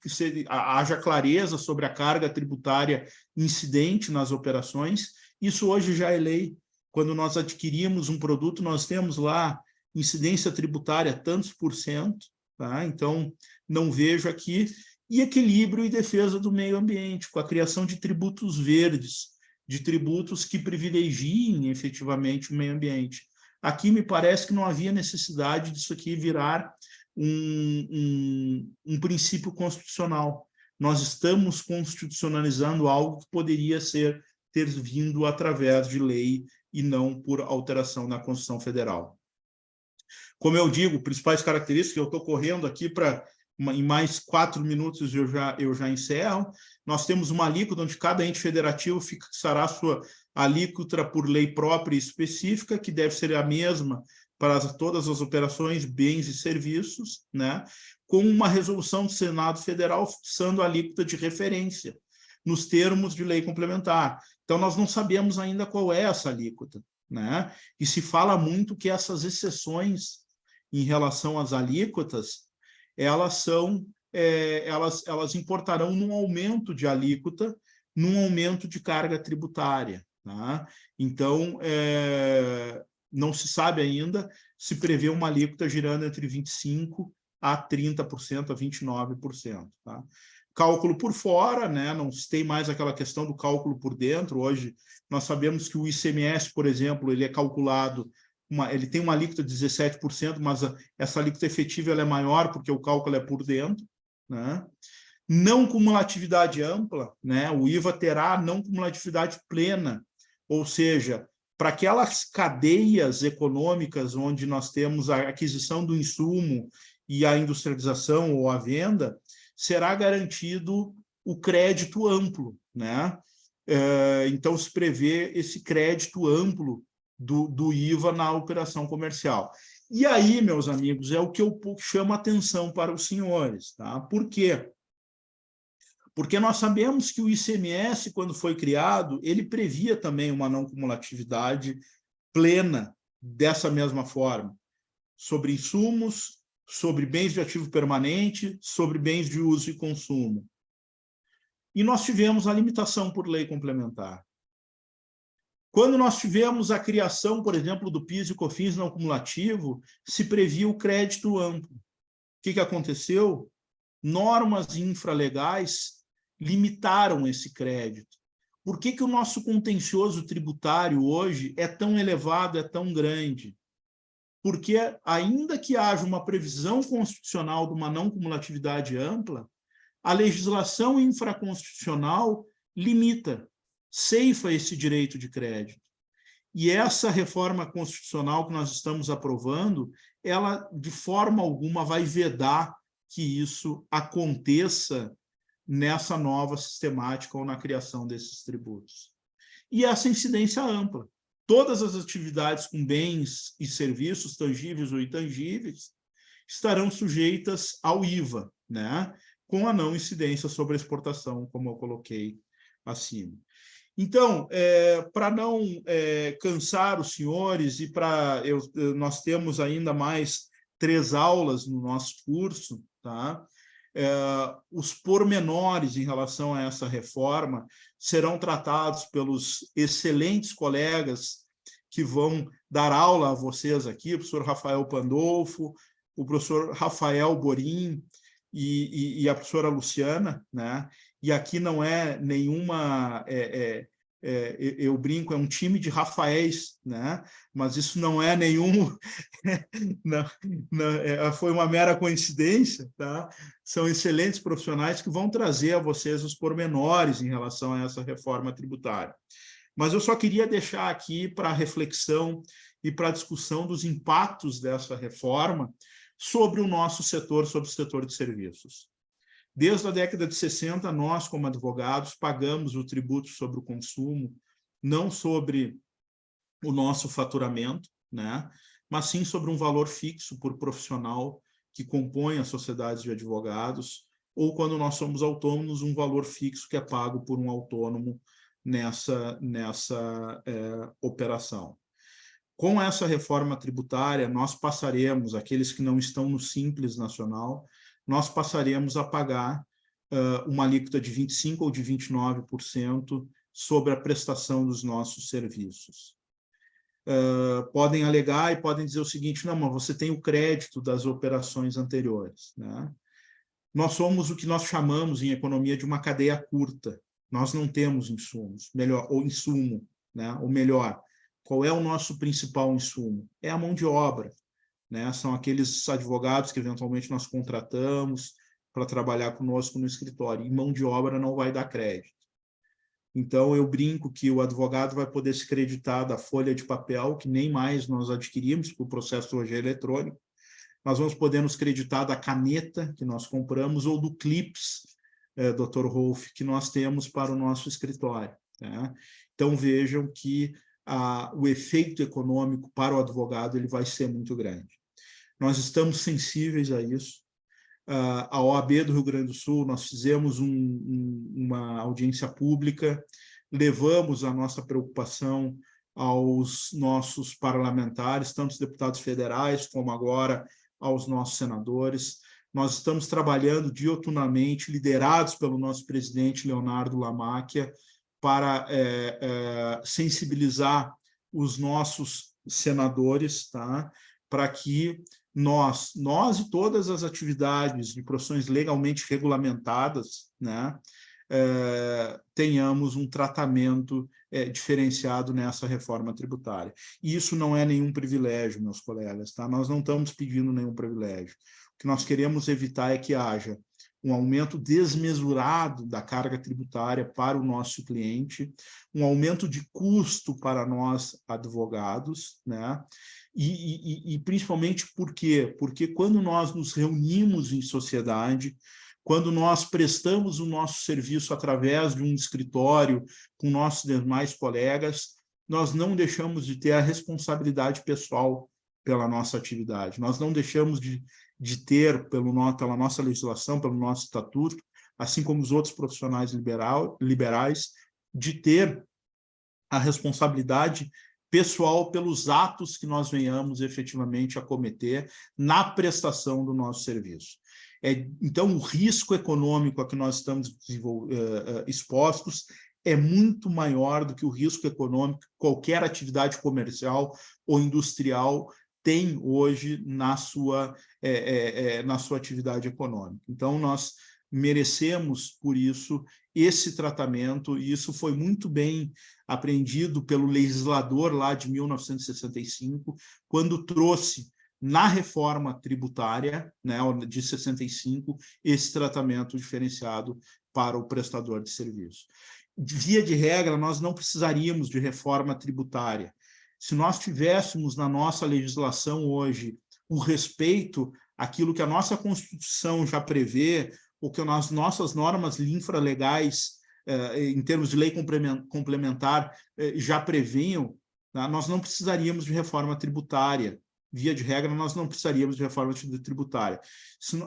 haja clareza sobre a carga tributária incidente nas operações. Isso hoje já é lei. Quando nós adquirimos um produto, nós temos lá incidência tributária tantos %, tá? Então, não vejo aqui. E equilíbrio e defesa do meio ambiente, com a criação de tributos verdes, de tributos que privilegiem efetivamente o meio ambiente. Aqui me parece que não havia necessidade disso aqui virar um princípio constitucional. Nós estamos constitucionalizando algo que poderia ter vindo através de lei e não por alteração na Constituição Federal. Como eu digo, principais características, eu estou correndo aqui para, em mais 4 minutos eu já encerro. Nós temos uma alíquota onde cada ente federativo fixará sua alíquota por lei própria e específica, que deve ser a mesma para todas as operações, bens e serviços, né? Com uma resolução do Senado Federal fixando a alíquota de referência, nos termos de lei complementar. Então, nós não sabemos ainda qual é essa alíquota, né? E se fala muito que essas exceções em relação às alíquotas, elas importarão num aumento de alíquota, num aumento de carga tributária, tá? Então, não se sabe ainda se prevê uma alíquota girando entre 25% a 30%, a 29%. Tá? Cálculo por fora, né? Não se tem mais aquela questão do cálculo por dentro. Hoje, nós sabemos que o ICMS, por exemplo, ele é calculado, ele tem uma alíquota de 17%, mas essa alíquota efetiva ela é maior porque o cálculo é por dentro. Né? Não cumulatividade ampla, né? O IVA terá não cumulatividade plena, ou seja, para aquelas cadeias econômicas onde nós temos a aquisição do insumo e a industrialização ou a venda, será garantido o crédito amplo, né? Então, se prevê esse crédito amplo do IVA na operação comercial. E aí, meus amigos, é o que eu chamo a atenção para os senhores. Tá? Por quê? Porque nós sabemos que o ICMS, quando foi criado, ele previa também uma não cumulatividade plena dessa mesma forma, sobre insumos, sobre bens de ativo permanente, sobre bens de uso e consumo. E nós tivemos a limitação por lei complementar. Quando nós tivemos a criação, por exemplo, do PIS e COFINS não cumulativo, se previa o crédito amplo. O que aconteceu? Normas infralegais limitaram esse crédito. Por que o nosso contencioso tributário hoje é tão elevado, é tão grande? Porque, ainda que haja uma previsão constitucional de uma não cumulatividade ampla, a legislação infraconstitucional limita, ceifa esse direito de crédito. E essa reforma constitucional que nós estamos aprovando, ela, de forma alguma, vai vedar que isso aconteça nessa nova sistemática ou na criação desses tributos. E essa incidência ampla. Todas as atividades com bens e serviços, tangíveis ou intangíveis, estarão sujeitas ao IVA, né? Com a não incidência sobre a exportação, como eu coloquei acima. Então, para não cansar os senhores, e nós temos ainda mais 3 aulas no nosso curso, tá? Os pormenores em relação a essa reforma serão tratados pelos excelentes colegas que vão dar aula a vocês aqui, o professor Rafael Pandolfo, o professor Rafael Borim e a professora Luciana, né? E aqui não é nenhuma eu brinco, é um time de Rafaéis, né? Mas isso não é nenhum... foi uma mera coincidência, tá? São excelentes profissionais que vão trazer a vocês os pormenores em relação a essa reforma tributária. Mas eu só queria deixar aqui para reflexão e para discussão dos impactos dessa reforma sobre o nosso setor, sobre o setor de serviços. Desde a década de 60, nós, como advogados, pagamos o tributo sobre o consumo, não sobre o nosso faturamento, né? Mas sim sobre um valor fixo por profissional que compõe as sociedades de advogados, ou quando nós somos autônomos, um valor fixo que é pago por um autônomo nessa operação. Com essa reforma tributária, nós passaremos, aqueles que não estão no Simples Nacional, nós passaremos a pagar uma alíquota de 25% ou de 29% sobre a prestação dos nossos serviços. Podem alegar e podem dizer o seguinte: não, mas você tem o crédito das operações anteriores, né? Nós somos o que nós chamamos em economia de uma cadeia curta. Nós não temos insumos, insumo, né? Ou melhor, qual é o nosso principal insumo? É a mão de obra, né? São aqueles advogados que eventualmente nós contratamos para trabalhar conosco no escritório, e mão de obra não vai dar crédito. Então, eu brinco que o advogado vai poder se creditar da folha de papel, que nem mais nós adquirimos, porque o processo hoje é eletrônico. Nós vamos poder nos creditar da caneta que nós compramos ou do clips, Dr. Rolf, que nós temos para o nosso escritório, né? Então, vejam que o efeito econômico para o advogado ele vai ser muito grande. Nós estamos sensíveis a isso. A OAB do Rio Grande do Sul, nós fizemos uma audiência pública, levamos a nossa preocupação aos nossos parlamentares, tanto os deputados federais como agora aos nossos senadores. Nós estamos trabalhando diuturnamente, liderados pelo nosso presidente Leonardo Lamacchia, para sensibilizar os nossos senadores, tá? Para que nós e todas as atividades de profissões legalmente regulamentadas, né, tenhamos um tratamento diferenciado nessa reforma tributária. E isso não é nenhum privilégio, meus colegas, tá? Nós não estamos pedindo nenhum privilégio. O que nós queremos evitar é que haja um aumento desmesurado da carga tributária para o nosso cliente, um aumento de custo para nós advogados, né? E principalmente por quê? Porque quando nós nos reunimos em sociedade, quando nós prestamos o nosso serviço através de um escritório com nossos demais colegas, nós não deixamos de ter a responsabilidade pessoal pela nossa atividade. Nós não deixamos de ter, pela nossa legislação, pelo nosso estatuto, assim como os outros profissionais liberais, de ter a responsabilidade pessoal pelos atos que nós venhamos efetivamente a cometer na prestação do nosso serviço. Então, o risco econômico a que nós estamos expostos é muito maior do que o risco econômico que qualquer atividade comercial ou industrial tem hoje na sua atividade econômica. Então, nós merecemos, por isso, esse tratamento, e isso foi muito bem apreendido pelo legislador lá de 1965, quando trouxe na reforma tributária, né, de 65, esse tratamento diferenciado para o prestador de serviço. Via de regra, nós não precisaríamos de reforma tributária. Se nós tivéssemos na nossa legislação hoje o respeito àquilo que a nossa Constituição já prevê, ou que as nossas normas infralegais, em termos de lei complementar, já previam, tá? Nós não precisaríamos de reforma tributária. Via de regra, nós não precisaríamos de reforma tributária.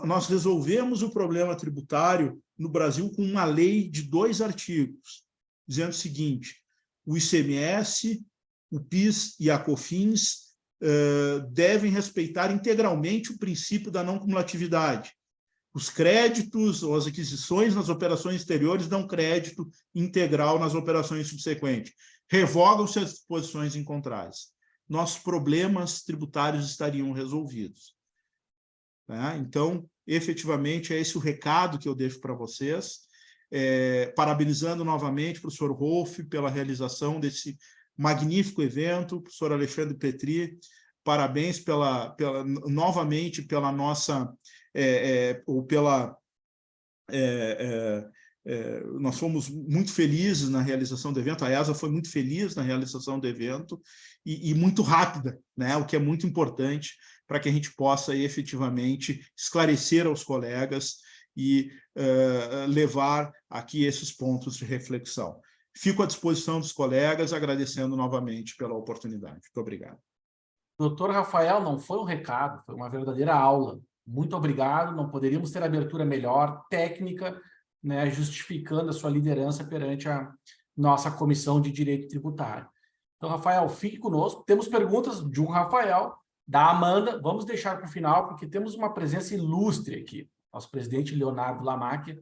Nós resolvemos o problema tributário no Brasil com uma lei de 2 artigos, dizendo o seguinte: o ICMS, o PIS e a COFINS devem respeitar integralmente o princípio da não cumulatividade. Os créditos ou as aquisições nas operações exteriores dão crédito integral nas operações subsequentes. Revogam-se as disposições em contrários. Nossos problemas tributários estariam resolvidos. Então, efetivamente, é esse o recado que eu deixo para vocês. parabenizando novamente o professor Rolf pela realização desse magnífico evento, professor Alexandre Petri, parabéns novamente pela nossa, nós fomos muito felizes na realização do evento, a ESA foi muito feliz na realização do evento e muito rápida, né? O que é muito importante para que a gente possa efetivamente esclarecer aos colegas e levar aqui esses pontos de reflexão. Fico à disposição dos colegas, agradecendo novamente pela oportunidade. Muito obrigado. Doutor Rafael, não foi um recado, foi uma verdadeira aula. Muito obrigado, não poderíamos ter abertura melhor, técnica, né, justificando a sua liderança perante a nossa Comissão de Direito Tributário. Então, Rafael, fique conosco. Temos perguntas de um Rafael, da Amanda, vamos deixar para o final, porque temos uma presença ilustre aqui, nosso presidente Leonardo Lamacchia,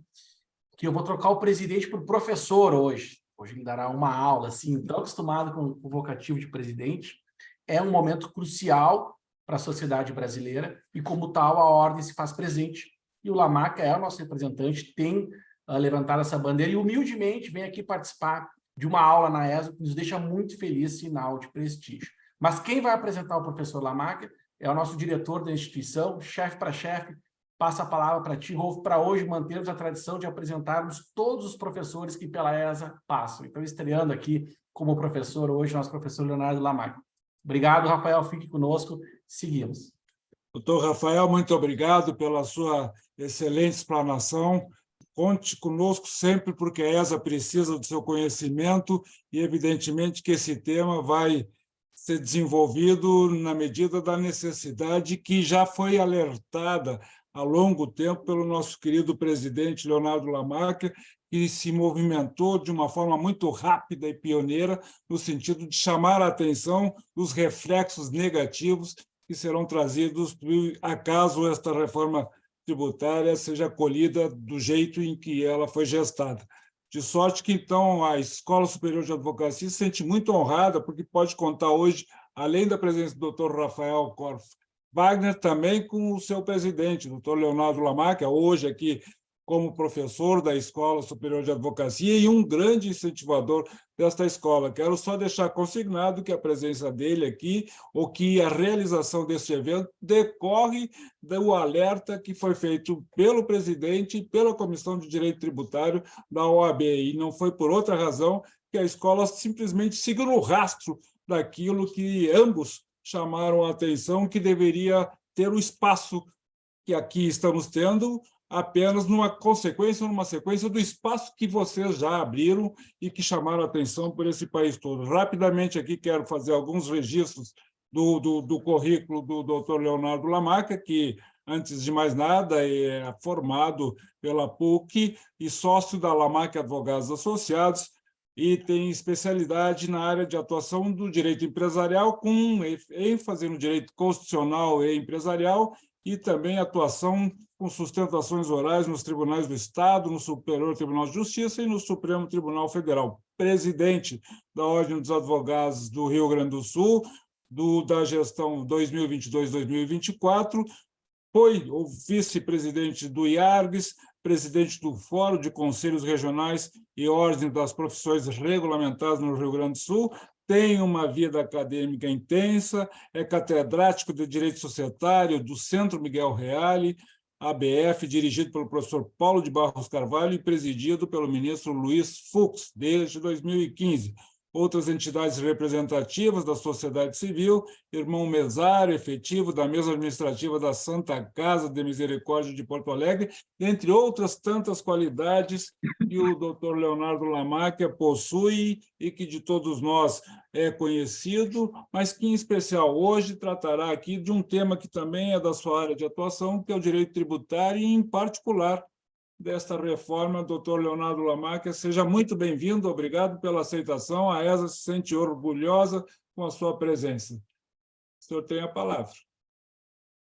que eu vou trocar o presidente por professor hoje. Hoje ele dará uma aula, assim, tão acostumado com o vocativo de presidente. É um momento crucial para a sociedade brasileira e, como tal, a ordem se faz presente. E o Lamacchia é o nosso representante, tem levantado essa bandeira e, humildemente, vem aqui participar de uma aula na ESA, que nos deixa muito feliz, sinal de prestígio. Mas quem vai apresentar o professor Lamacchia é o nosso diretor da instituição, chefe para chefe. Passa a palavra para ti, Rolf, para hoje mantermos a tradição de apresentarmos todos os professores que pela ESA passam. Então, estreando aqui como professor hoje, nosso professor Leonardo Lamacchia. Obrigado, Rafael, fique conosco, seguimos. Doutor Rafael, muito obrigado pela sua excelente explanação. Conte conosco sempre, porque a ESA precisa do seu conhecimento e, evidentemente, que esse tema vai ser desenvolvido na medida da necessidade que já foi alertada há longo tempo pelo nosso querido presidente Leonardo Lamacchia, que se movimentou de uma forma muito rápida e pioneira no sentido de chamar a atenção dos reflexos negativos que serão trazidos acaso esta reforma tributária seja acolhida do jeito em que ela foi gestada. De sorte que, então, a Escola Superior de Advocacia se sente muito honrada, porque pode contar hoje, além da presença do doutor Rafael Korf Wagner, também com o seu presidente, o doutor Leonardo Lamacchia, hoje aqui como professor da Escola Superior de Advocacia e um grande incentivador desta escola. Quero só deixar consignado que a presença dele aqui, ou que a realização deste evento, decorre do alerta que foi feito pelo presidente e pela Comissão de Direito Tributário da OAB, e não foi por outra razão que a escola simplesmente seguiu no rastro daquilo que ambos chamaram a atenção, que deveria ter o espaço que aqui estamos tendo, apenas numa sequência do espaço que vocês já abriram e que chamaram a atenção por esse país todo. Rapidamente aqui quero fazer alguns registros do currículo do doutor Leonardo Lamacchia, que, antes de mais nada, é formado pela PUC e sócio da Lamacchia Advogados Associados, e tem especialidade na área de atuação do direito empresarial, com ênfase no direito constitucional e empresarial, e também atuação com sustentações orais nos tribunais do Estado, no Superior Tribunal de Justiça e no Supremo Tribunal Federal. Presidente da Ordem dos Advogados do Rio Grande do Sul, da gestão 2022-2024, foi o vice-presidente do IARGS, presidente do Fórum de Conselhos Regionais e Ordem das Profissões Regulamentadas no Rio Grande do Sul, tem uma vida acadêmica intensa, é catedrático de Direito Societário do Centro Miguel Reale, ABF, dirigido pelo professor Paulo de Barros Carvalho e presidido pelo ministro Luiz Fux, desde 2015. Outras entidades representativas da sociedade civil, irmão mesário efetivo da mesa administrativa da Santa Casa de Misericórdia de Porto Alegre, entre outras tantas qualidades que o doutor Leonardo Lamacchia possui e que de todos nós é conhecido, mas que, em especial, hoje tratará aqui de um tema que também é da sua área de atuação, que é o direito tributário, e, em particular, desta reforma. Doutor Leonardo Lamacchia, seja muito bem-vindo, obrigado pela aceitação. A ESA se sente orgulhosa com a sua presença. O senhor tem a palavra.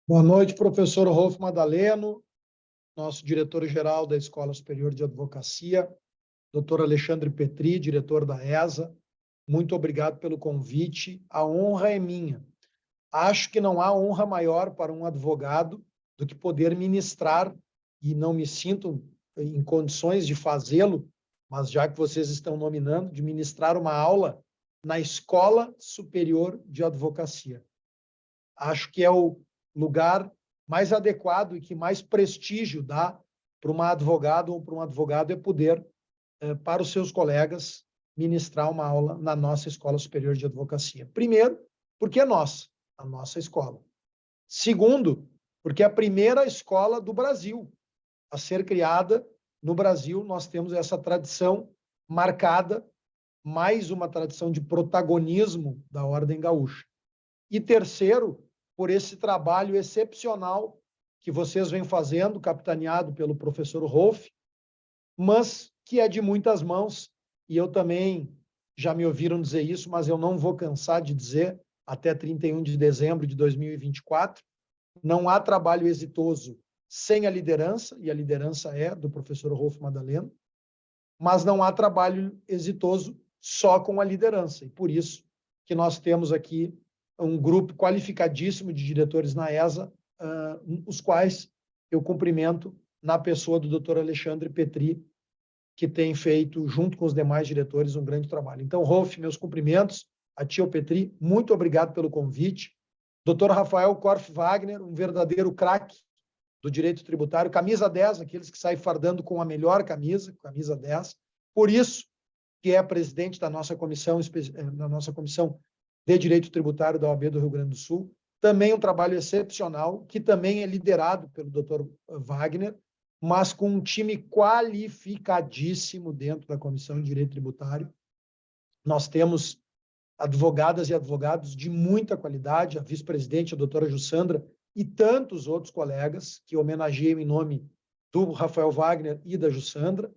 Boa noite, professor Rolf Madaleno, nosso diretor-geral da Escola Superior de Advocacia, doutor Alexandre Petri, diretor da ESA. Muito obrigado pelo convite. A honra é minha. Acho que não há honra maior para um advogado do que poder ministrar, e não me sinto em condições de fazê-lo, mas já que vocês estão nominando, de ministrar uma aula na Escola Superior de Advocacia. Acho que é o lugar mais adequado e que mais prestígio dá para uma advogada ou para um advogado é poder, para os seus colegas, ministrar uma aula na nossa Escola Superior de Advocacia. Primeiro, porque é nossa, a nossa escola. Segundo, porque é a primeira escola do Brasil a ser criada no Brasil. Nós temos essa tradição marcada, mais uma tradição de protagonismo da Ordem Gaúcha. E terceiro, por esse trabalho excepcional que vocês vêm fazendo, capitaneado pelo professor Rolf, mas que é de muitas mãos, e eu também já me ouviram dizer isso, mas eu não vou cansar de dizer, até 31 de dezembro de 2024, não há trabalho exitoso sem a liderança, e a liderança é do professor Rolf Madaleno, mas não há trabalho exitoso só com a liderança, e por isso que nós temos aqui um grupo qualificadíssimo de diretores na ESA, os quais eu cumprimento na pessoa do Dr. Alexandre Petri, que tem feito, junto com os demais diretores, um grande trabalho. Então, Rolf, meus cumprimentos, a ti, ao Petri, muito obrigado pelo convite. Dr. Rafael Korff Wagner, um verdadeiro craque do direito tributário, camisa 10, aqueles que saem fardando com a melhor camisa, camisa 10, por isso que é presidente da nossa comissão de Direito Tributário da OAB do Rio Grande do Sul, também um trabalho excepcional, que também é liderado pelo Dr. Wagner, mas com um time qualificadíssimo dentro da Comissão de Direito Tributário. Nós temos advogadas e advogados de muita qualidade, a vice-presidente, a doutora Jussandra, e tantos outros colegas que homenageiam em nome do Rafael Wagner e da Jussandra.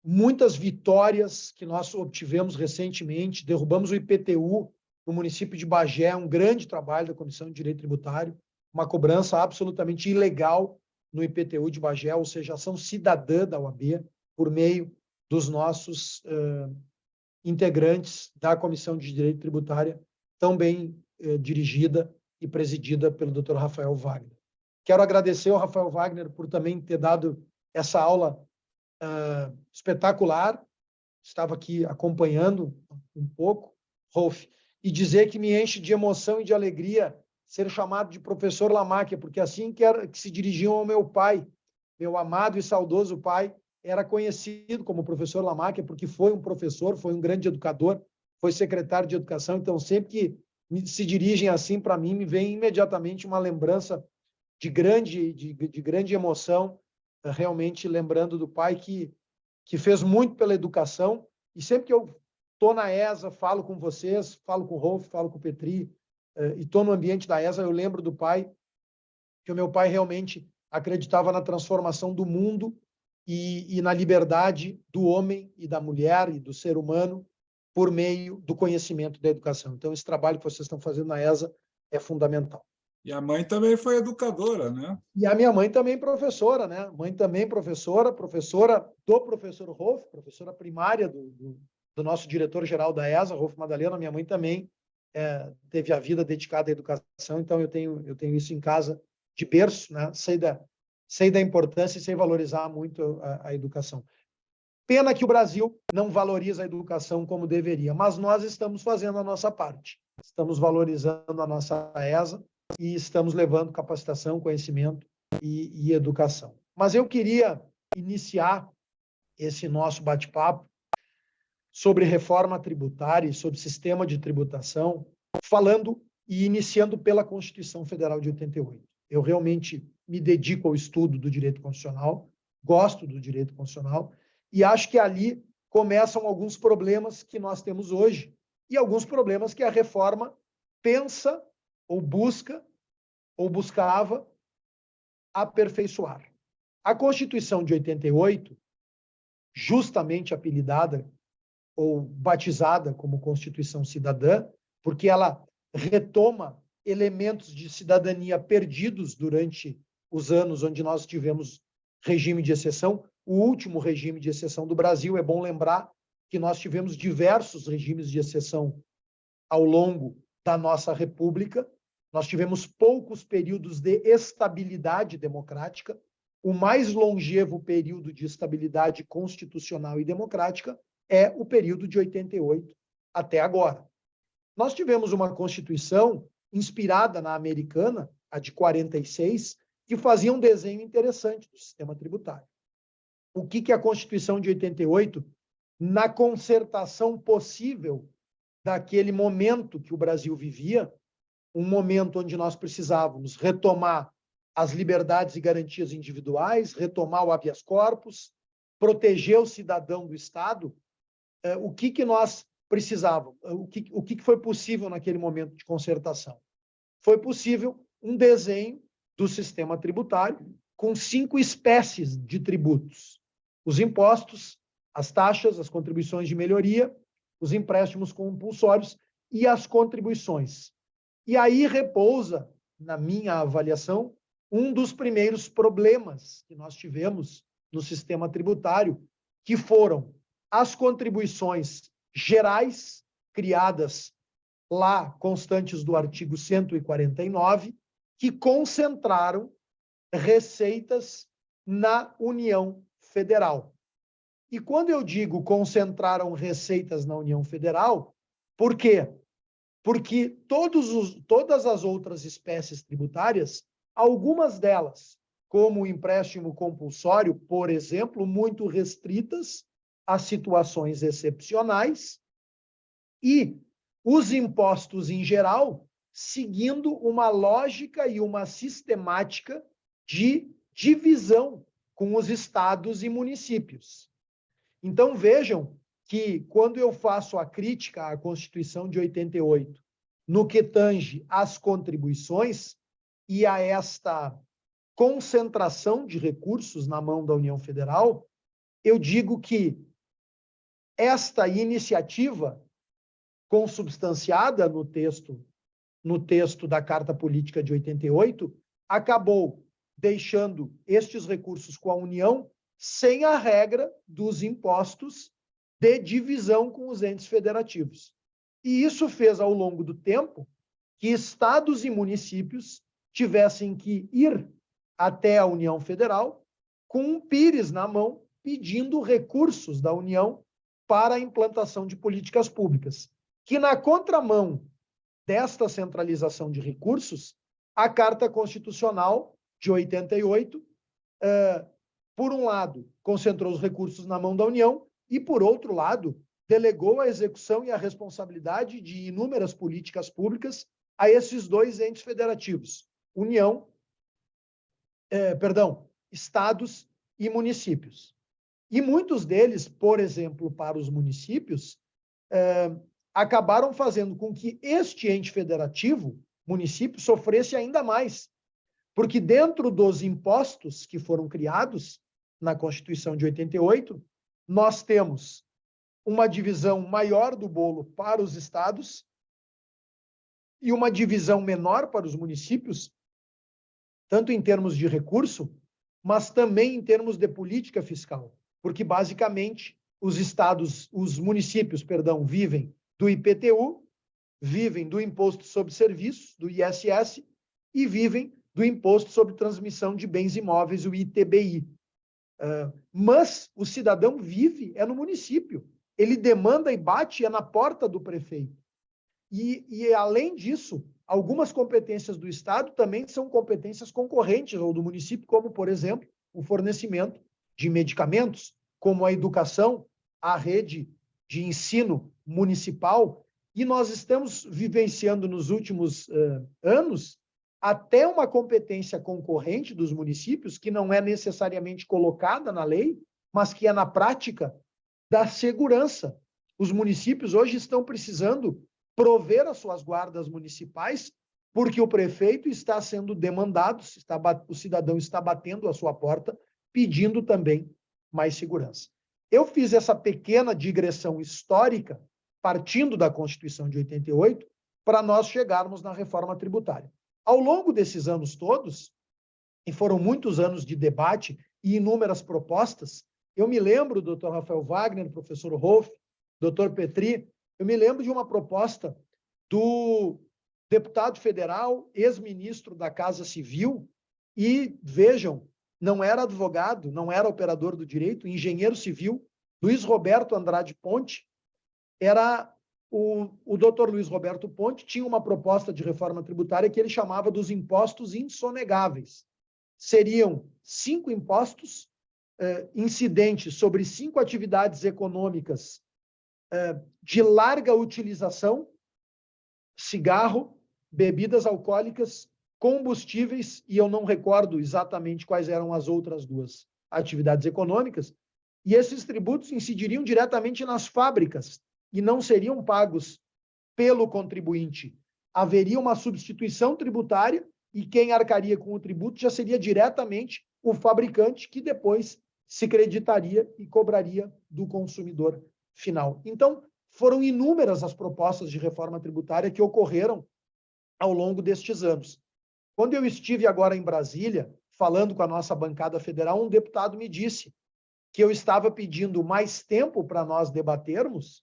Muitas vitórias que nós obtivemos recentemente, derrubamos o IPTU no município de Bagé, um grande trabalho da Comissão de Direito Tributário, uma cobrança absolutamente ilegal no IPTU de Bagé, ou seja, ação cidadã da OAB, por meio dos nossos integrantes da Comissão de Direito Tributário, tão bem dirigida e presidida pelo Dr. Rafael Wagner. Quero agradecer ao Rafael Wagner por também ter dado essa aula espetacular, estava aqui acompanhando um pouco, Rolf, e dizer que me enche de emoção e de alegria ser chamado de professor Lamáquia, porque assim que se dirigiam ao meu pai, meu amado e saudoso pai, era conhecido como professor Lamáquia, porque foi um professor, foi um grande educador, foi secretário de educação, então sempre que se dirigem assim para mim, me vem imediatamente uma lembrança de grande emoção, realmente lembrando do pai que fez muito pela educação, e sempre que eu estou na ESA, falo com vocês, falo com o Rolf, falo com o Petri, e estou no ambiente da ESA, eu lembro do pai, que o meu pai realmente acreditava na transformação do mundo e na liberdade do homem e da mulher e do ser humano por meio do conhecimento da educação. Então, esse trabalho que vocês estão fazendo na ESA é fundamental. E a mãe também foi educadora, né? E a minha mãe também professora, né? Mãe também professora do professor Rolf, professora primária do nosso diretor-geral da ESA, Rolf Madaleno. Minha mãe também teve a vida dedicada à educação, então eu tenho isso em casa de berço, né? Sei da importância e sei valorizar muito a educação. Pena que o Brasil não valoriza a educação como deveria, mas nós estamos fazendo a nossa parte. Estamos valorizando a nossa ESA e estamos levando capacitação, conhecimento e educação. Mas eu queria iniciar esse nosso bate-papo sobre reforma tributária e sobre sistema de tributação, falando e iniciando pela Constituição Federal de 88. Eu realmente me dedico ao estudo do direito constitucional, gosto do direito constitucional, e acho que ali começam alguns problemas que nós temos hoje e alguns problemas que a reforma pensa ou busca ou buscava aperfeiçoar. A Constituição de 88, justamente apelidada ou batizada como Constituição Cidadã, porque ela retoma elementos de cidadania perdidos durante os anos onde nós tivemos regime de exceção. O último regime de exceção do Brasil, é bom lembrar que nós tivemos diversos regimes de exceção ao longo da nossa República. Nós tivemos poucos períodos de estabilidade democrática, o mais longevo período de estabilidade constitucional e democrática é o período de 88 até agora. Nós tivemos uma Constituição inspirada na americana, a de 46, que fazia um desenho interessante do sistema tributário. O que a Constituição de 88, na concertação possível daquele momento que o Brasil vivia, um momento onde nós precisávamos retomar as liberdades e garantias individuais, retomar o habeas corpus, proteger o cidadão do Estado, o que nós precisávamos, o que foi possível naquele momento de concertação? Foi possível um desenho do sistema tributário com 5 espécies de tributos: os impostos, as taxas, as contribuições de melhoria, os empréstimos compulsórios e as contribuições. E aí repousa, na minha avaliação, um dos primeiros problemas que nós tivemos no sistema tributário, que foram as contribuições gerais, criadas lá, constantes do artigo 149, que concentraram receitas na União Federal. E quando eu digo concentraram receitas na União Federal, por quê? Porque todas as outras espécies tributárias, algumas delas, como o empréstimo compulsório, por exemplo, muito restritas a situações excepcionais, e os impostos em geral, seguindo uma lógica e uma sistemática de divisão com os estados e municípios. Então, vejam que, quando eu faço a crítica à Constituição de 88, no que tange às contribuições e a esta concentração de recursos na mão da União Federal, eu digo que esta iniciativa, consubstanciada no texto da Carta Política de 88, acabou deixando estes recursos com a União sem a regra dos impostos de divisão com os entes federativos. E isso fez, ao longo do tempo, que estados e municípios tivessem que ir até a União Federal com um pires na mão, pedindo recursos da União para a implantação de políticas públicas, que, na contramão desta centralização de recursos, a Carta Constitucional de 88, por um lado, concentrou os recursos na mão da União e, por outro lado, delegou a execução e a responsabilidade de inúmeras políticas públicas a esses 2 entes federativos, estados e municípios. E muitos deles, por exemplo, para os municípios, acabaram fazendo com que este ente federativo, município, sofresse ainda mais, porque dentro dos impostos que foram criados na Constituição de 88, nós temos uma divisão maior do bolo para os estados e uma divisão menor para os municípios, tanto em termos de recurso, mas também em termos de política fiscal, porque basicamente os municípios, vivem do IPTU, vivem do Imposto sobre Serviços, do ISS, e vivem do Imposto sobre Transmissão de Bens Imóveis, o ITBI. Mas o cidadão vive no município. Ele demanda e bate na porta do prefeito. E, além disso, algumas competências do Estado também são competências concorrentes ou do município, como, por exemplo, o fornecimento de medicamentos, como a educação, a rede de ensino municipal, e nós estamos vivenciando nos últimos anos até uma competência concorrente dos municípios, que não é necessariamente colocada na lei, mas que é na prática da segurança. Os municípios hoje estão precisando prover as suas guardas municipais, porque o prefeito está sendo demandado, o cidadão está batendo a sua porta, pedindo também mais segurança. Eu fiz essa pequena digressão histórica, partindo da Constituição de 88, para nós chegarmos na reforma tributária. Ao longo desses anos todos, e foram muitos anos de debate e inúmeras propostas, eu me lembro, doutor Rafael Wagner, professor Rolf, doutor Petri, eu me lembro de uma proposta do deputado federal, ex-ministro da Casa Civil, e vejam, não era advogado, não era operador do direito, engenheiro civil. Luiz Roberto Andrade Ponte era o doutor Luiz Roberto Ponte tinha uma proposta de reforma tributária que ele chamava dos impostos insonegáveis. Seriam 5 impostos incidentes sobre 5 atividades econômicas de larga utilização: cigarro, bebidas alcoólicas, combustíveis, e eu não recordo exatamente quais eram as outras 2 atividades econômicas, e esses tributos incidiriam diretamente nas fábricas e não seriam pagos pelo contribuinte. Haveria uma substituição tributária e quem arcaria com o tributo já seria diretamente o fabricante, que depois se creditaria e cobraria do consumidor final. Então, foram inúmeras as propostas de reforma tributária que ocorreram ao longo destes anos. Quando eu estive agora em Brasília, falando com a nossa bancada federal, um deputado me disse que eu estava pedindo mais tempo para nós debatermos,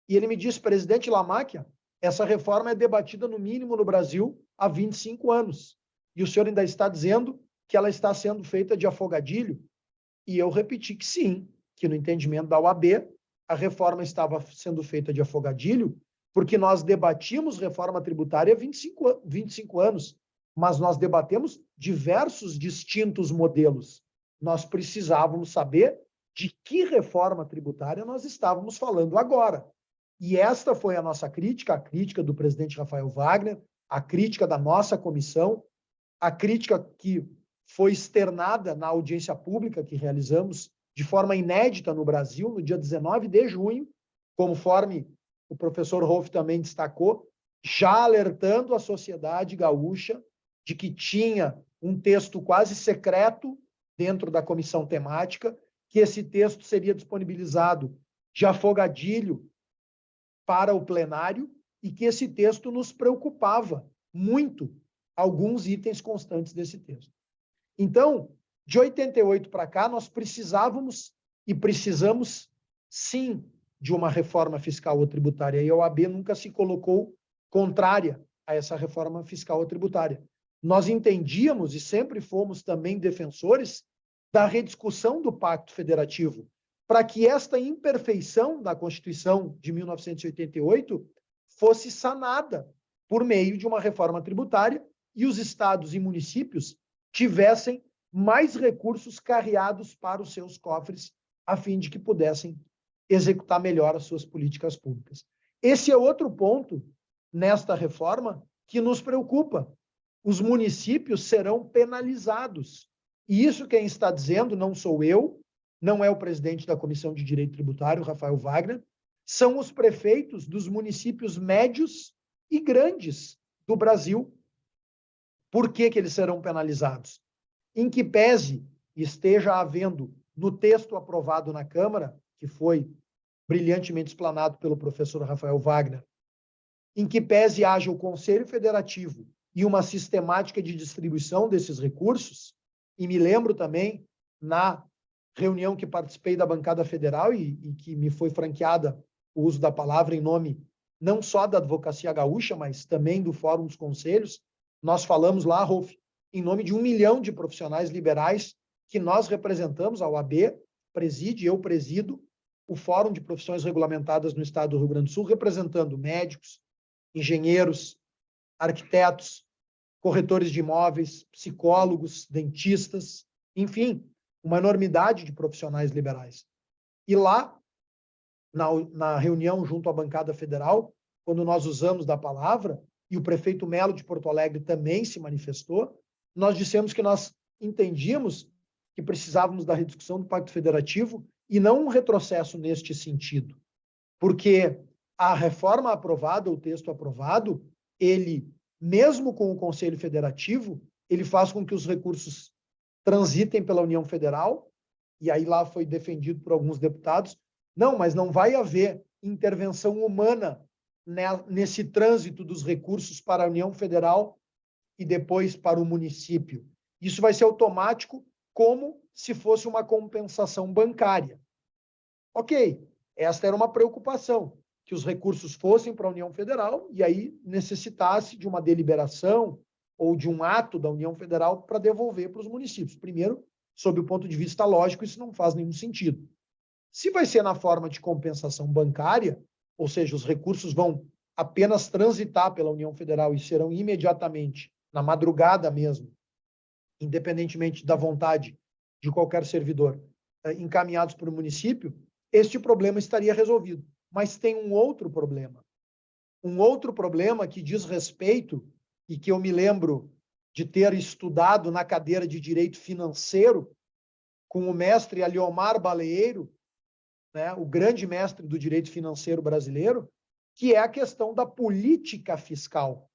e ele me disse: presidente Lamáquia, essa reforma é debatida no mínimo no Brasil há 25 anos, e o senhor ainda está dizendo que ela está sendo feita de afogadilho? E eu repeti que sim, que no entendimento da OAB, a reforma estava sendo feita de afogadilho, porque nós debatíamos reforma tributária há 25 anos, mas nós debatemos diversos distintos modelos. Nós precisávamos saber de que reforma tributária nós estávamos falando agora. E esta foi a nossa crítica, a crítica do presidente Rafael Wagner, a crítica da nossa comissão, a crítica que foi externada na audiência pública que realizamos de forma inédita no Brasil, no dia 19 de junho, conforme o professor Rolf também destacou, já alertando a sociedade gaúcha de que tinha um texto quase secreto dentro da comissão temática, que esse texto seria disponibilizado de afogadilho para o plenário e que esse texto nos preocupava muito, alguns itens constantes desse texto. Então, de 88 para cá, nós precisávamos e precisamos, sim, de uma reforma fiscal ou tributária. E a OAB nunca se colocou contrária a essa reforma fiscal ou tributária. Nós entendíamos e sempre fomos também defensores da rediscussão do Pacto Federativo, para que esta imperfeição da Constituição de 1988 fosse sanada por meio de uma reforma tributária e os estados e municípios tivessem mais recursos carreados para os seus cofres, a fim de que pudessem executar melhor as suas políticas públicas. Esse é outro ponto nesta reforma que nos preocupa. Os municípios serão penalizados. E isso quem está dizendo não sou eu, não é o presidente da Comissão de Direito Tributário, Rafael Wagner, são os prefeitos dos municípios médios e grandes do Brasil. Por que eles serão penalizados? Em que pese esteja havendo no texto aprovado na Câmara, que foi brilhantemente explanado pelo professor Rafael Wagner, em que pese haja o Conselho Federativo e uma sistemática de distribuição desses recursos, e me lembro também, na reunião que participei da bancada federal e que me foi franqueada o uso da palavra em nome não só da Advocacia Gaúcha, mas também do Fórum dos Conselhos, nós falamos lá, Rolf, em nome de 1 milhão de profissionais liberais que nós representamos, a OAB preside, eu presido, o Fórum de Profissões Regulamentadas no Estado do Rio Grande do Sul, representando médicos, engenheiros, arquitetos, corretores de imóveis, psicólogos, dentistas, enfim, uma enormidade de profissionais liberais. E lá, na reunião junto à bancada federal, quando nós usamos da palavra, e o prefeito Melo de Porto Alegre também se manifestou, nós dissemos que nós entendíamos que precisávamos da rediscussão do Pacto Federativo e não um retrocesso neste sentido, porque a reforma aprovada, o texto aprovado, ele, mesmo com o Conselho Federativo, ele faz com que os recursos transitem pela União Federal, e aí lá foi defendido por alguns deputados, não, mas não vai haver intervenção humana nesse trânsito dos recursos para a União Federal e depois para o município. Isso vai ser automático, como se fosse uma compensação bancária. Ok, esta era uma preocupação, que os recursos fossem para a União Federal e aí necessitasse de uma deliberação ou de um ato da União Federal para devolver para os municípios. Primeiro, sob o ponto de vista lógico, isso não faz nenhum sentido. Se vai ser na forma de compensação bancária, ou seja, os recursos vão apenas transitar pela União Federal e serão imediatamente, na madrugada mesmo, independentemente da vontade de qualquer servidor, encaminhados para o município, este problema estaria resolvido. Mas tem um outro problema. Um outro problema que diz respeito, e que eu me lembro de ter estudado na cadeira de Direito Financeiro, com o mestre Aliomar Baleeiro, né, o grande mestre do direito financeiro brasileiro, que é a questão da política fiscal.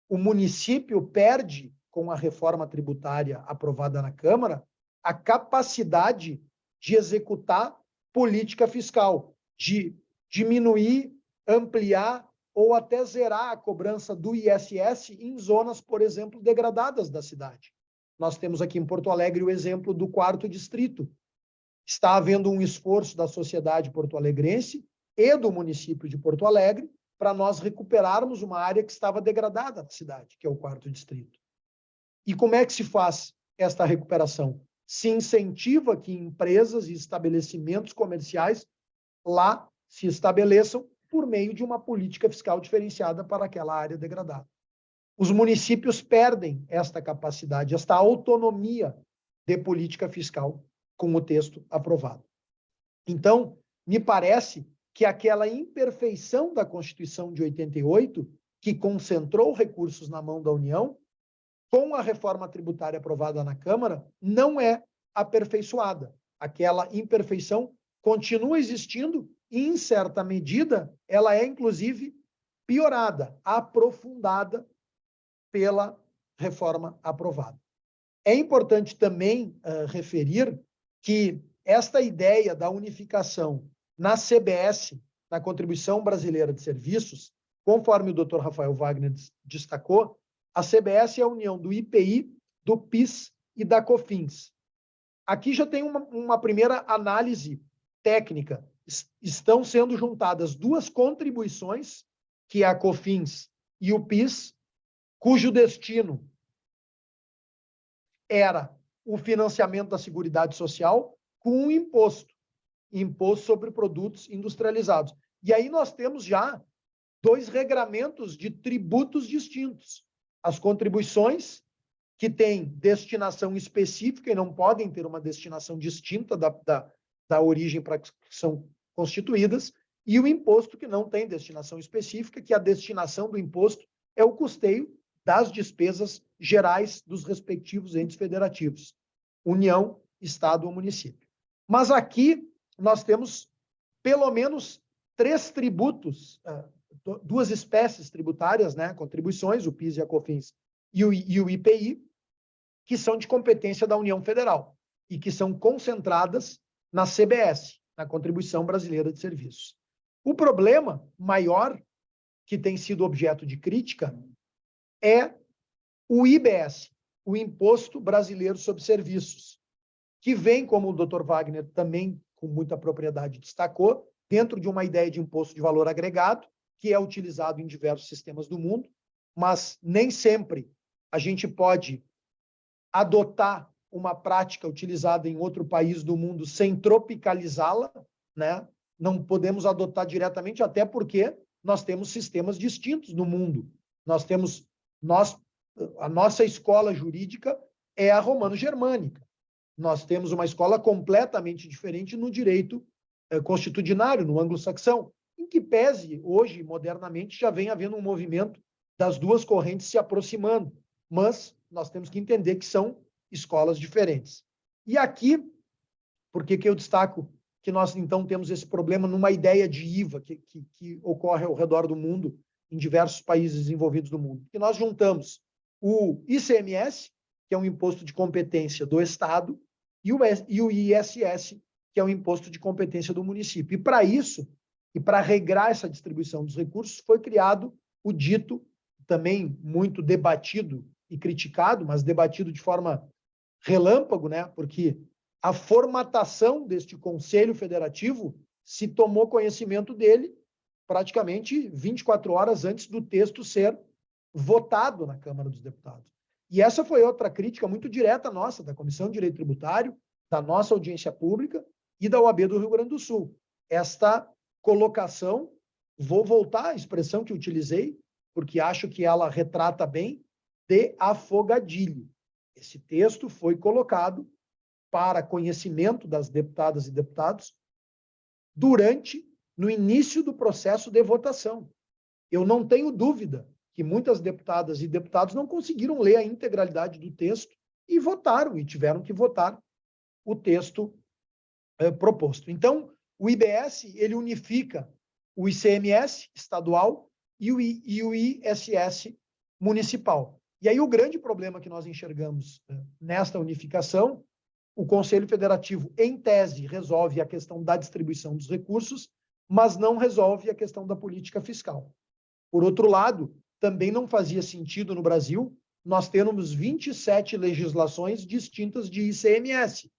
O município perde, com a reforma tributária aprovada na Câmara, a capacidade de executar política fiscal, de diminuir, ampliar ou até zerar a cobrança do ISS em zonas, por exemplo, degradadas da cidade. Nós temos aqui em Porto Alegre o exemplo do 4º Distrito. Está havendo um esforço da sociedade porto-alegrense e do município de Porto Alegre para nós recuperarmos uma área que estava degradada na cidade, que é o 4º Distrito. E como é que se faz esta recuperação? Se incentiva que empresas e estabelecimentos comerciais lá se estabeleçam por meio de uma política fiscal diferenciada para aquela área degradada. Os municípios perdem esta capacidade, esta autonomia de política fiscal com o texto aprovado. Então, me parece que aquela imperfeição da Constituição de 88, que concentrou recursos na mão da União, com a reforma tributária aprovada na Câmara, não é aperfeiçoada. Aquela imperfeição continua existindo e, em certa medida, ela é, inclusive, piorada, aprofundada pela reforma aprovada. É importante também referir que esta ideia da unificação na CBS, na Contribuição Brasileira de Serviços, conforme o Dr. Rafael Wagner destacou, a CBS é a união do IPI, do PIS e da COFINS. Aqui já tem uma primeira análise técnica. Estão sendo juntadas duas contribuições, que é a COFINS e o PIS, cujo destino era o financiamento da Seguridade Social com um imposto sobre produtos industrializados. E aí nós temos já dois regramentos de tributos distintos. As contribuições, que têm destinação específica e não podem ter uma destinação distinta da origem para que são constituídas, e o imposto, que não tem destinação específica, que a destinação do imposto é o custeio das despesas gerais dos respectivos entes federativos, União, Estado ou município. Mas aqui nós temos pelo menos 3 tributos, 2 espécies tributárias, né, contribuições, o PIS e a COFINS, e o IPI, que são de competência da União Federal e que são concentradas na CBS, na Contribuição Brasileira de Serviços. O problema maior, que tem sido objeto de crítica, é o IBS, o Imposto Brasileiro sobre Serviços, que vem, como o Dr. Wagner também com muita propriedade destacou, dentro de uma ideia de imposto de valor agregado, que é utilizado em diversos sistemas do mundo, mas nem sempre a gente pode adotar uma prática utilizada em outro país do mundo sem tropicalizá-la, né? Não podemos adotar diretamente, até porque nós temos sistemas distintos no mundo. A nossa escola jurídica é a romano-germânica. Nós temos uma escola completamente diferente no direito constitucionário, no anglo-saxão, em que pese, hoje, modernamente, já vem havendo um movimento das duas correntes se aproximando, mas nós temos que entender que são escolas diferentes. E aqui, por que eu destaco que nós, então, temos esse problema numa ideia de IVA que ocorre ao redor do mundo, em diversos países desenvolvidos do mundo? Que nós juntamos o ICMS, que é um imposto de competência do Estado, e o ISS, que é um imposto de competência do município. E para isso, e para regrar essa distribuição dos recursos, foi criado o dito, também muito debatido e criticado, mas debatido de forma relâmpago, né? Porque a formatação deste Conselho Federativo se tomou conhecimento dele praticamente 24 horas antes do texto ser votado na Câmara dos Deputados. E essa foi outra crítica muito direta nossa, da Comissão de Direito Tributário, da nossa audiência pública e da OAB do Rio Grande do Sul. Esta colocação, vou voltar à expressão que utilizei, porque acho que ela retrata bem, de afogadilho. Esse texto foi colocado para conhecimento das deputadas e deputados no início do processo de votação. Eu não tenho dúvida que muitas deputadas e deputados não conseguiram ler a integralidade do texto e votaram, e tiveram que votar o texto proposto. Então, o IBS, ele unifica o ICMS estadual e o ISS municipal. E aí o grande problema que nós enxergamos nesta unificação, o Conselho Federativo, em tese, resolve a questão da distribuição dos recursos, mas não resolve a questão da política fiscal. Por outro lado, também não fazia sentido no Brasil nós termos 27 legislações distintas de ICMS.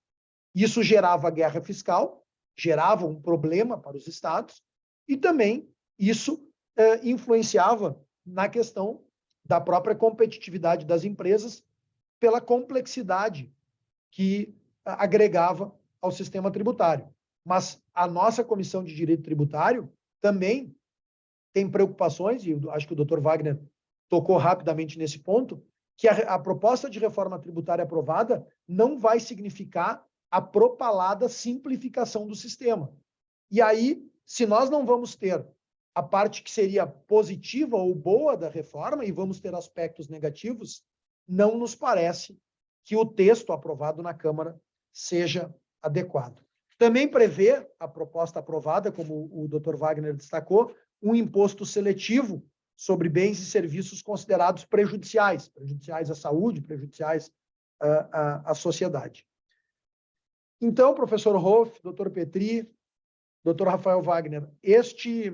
Isso gerava guerra fiscal, gerava um problema para os estados, e também isso influenciava na questão da própria competitividade das empresas pela complexidade que agregava ao sistema tributário. Mas a nossa Comissão de Direito Tributário também tem preocupações, e eu acho que o Dr. Wagner tocou rapidamente nesse ponto, que a proposta de reforma tributária aprovada não vai significar a propalada simplificação do sistema. E aí, se nós não vamos ter a parte que seria positiva ou boa da reforma e vamos ter aspectos negativos, não nos parece que o texto aprovado na Câmara seja adequado. Também prevê a proposta aprovada, como o Dr. Wagner destacou, um imposto seletivo sobre bens e serviços considerados prejudiciais à saúde, prejudiciais à sociedade. Então, professor Hoff, doutor Petri, doutor Rafael Wagner, este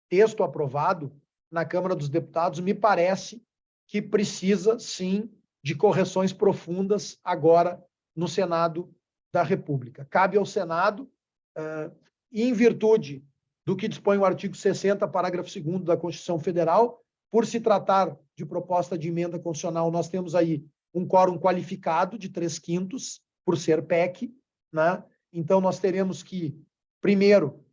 texto aprovado na Câmara dos Deputados me parece que precisa, sim, de correções profundas agora no Senado da República. Cabe ao Senado, em virtude do que dispõe o artigo 60, parágrafo 2º da Constituição Federal, por se tratar de proposta de emenda constitucional, nós temos aí um quórum qualificado de 3/5, por ser PEC, né? Então, nós teremos que, primeiro,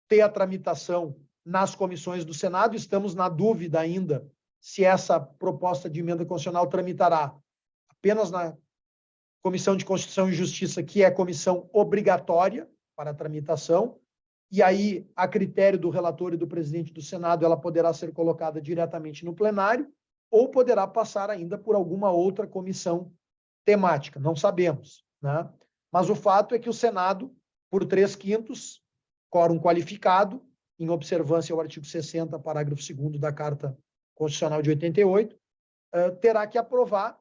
ter a tramitação nas comissões do Senado. Estamos na dúvida ainda se essa proposta de emenda constitucional tramitará apenas na Comissão de Constituição e Justiça, que é comissão obrigatória para a tramitação, e aí, a critério do relator e do presidente do Senado, ela poderá ser colocada diretamente no plenário ou poderá passar ainda por alguma outra comissão temática, não sabemos, né? Mas o fato é que o Senado, por 3/5, quórum qualificado, em observância ao artigo 60, parágrafo 2º da Carta Constitucional de 88, terá que aprovar,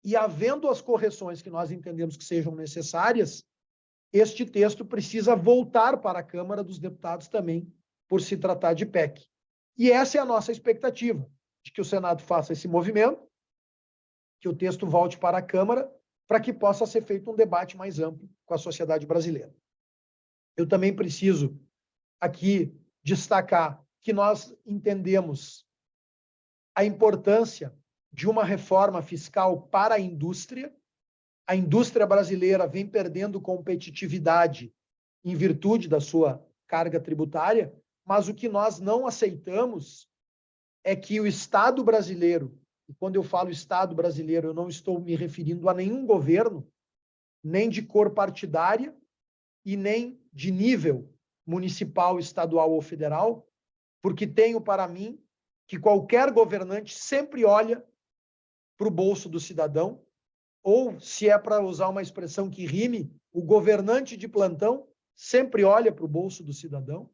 e havendo as correções que nós entendemos que sejam necessárias, este texto precisa voltar para a Câmara dos Deputados também, por se tratar de PEC. E essa é a nossa expectativa, de que o Senado faça esse movimento, que o texto volte para a Câmara, para que possa ser feito um debate mais amplo com a sociedade brasileira. Eu também preciso aqui destacar que nós entendemos a importância de uma reforma fiscal para a indústria. A indústria brasileira vem perdendo competitividade em virtude da sua carga tributária, mas o que nós não aceitamos é que o Estado brasileiro, e quando eu falo Estado brasileiro, eu não estou me referindo a nenhum governo, nem de cor partidária e nem de nível municipal, estadual ou federal, porque tenho para mim que qualquer governante sempre olha para o bolso do cidadão, ou, se é para usar uma expressão que rime, o governante de plantão sempre olha para o bolso do cidadão.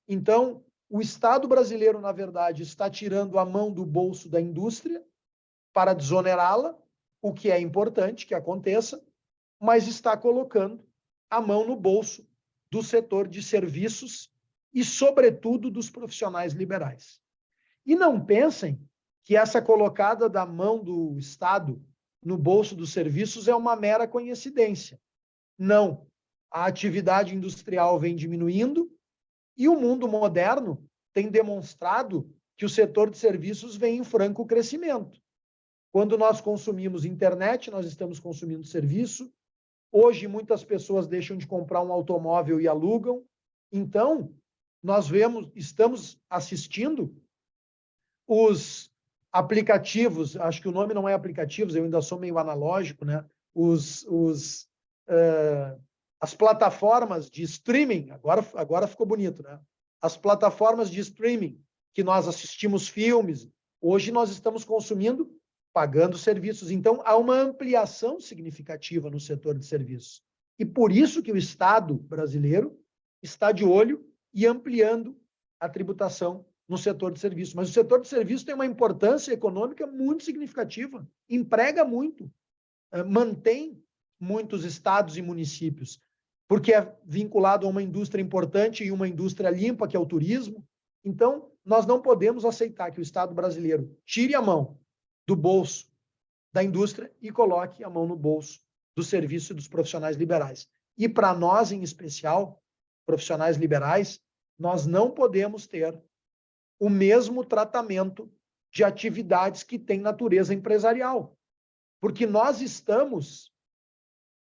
Então, o Estado brasileiro, na verdade, está tirando a mão do bolso da indústria para desonerá-la, o que é importante que aconteça, mas está colocando a mão no bolso do setor de serviços e, sobretudo, dos profissionais liberais. E não pensem que essa colocada da mão do Estado no bolso dos serviços é uma mera coincidência. Não. A atividade industrial vem diminuindo e o mundo moderno tem demonstrado que o setor de serviços vem em franco crescimento. Quando nós consumimos internet, nós estamos consumindo serviço. Hoje, muitas pessoas deixam de comprar um automóvel e alugam. Então, nós estamos assistindo os aplicativos, acho que o nome não é aplicativos, eu ainda sou meio analógico, né? As plataformas de streaming, agora ficou bonito, né? As plataformas de streaming que nós assistimos filmes, hoje nós estamos consumindo, pagando serviços. Então, há uma ampliação significativa no setor de serviços. E por isso que o Estado brasileiro está de olho e ampliando a tributação no setor de serviços. Mas o setor de serviços tem uma importância econômica muito significativa, emprega muito, mantém muitos estados e municípios, porque é vinculado a uma indústria importante e uma indústria limpa, que é o turismo. Então, nós não podemos aceitar que o Estado brasileiro tire a mão do bolso da indústria e coloque a mão no bolso do serviço e dos profissionais liberais. E para nós, em especial, profissionais liberais, nós não podemos ter o mesmo tratamento de atividades que têm natureza empresarial. Porque nós estamos,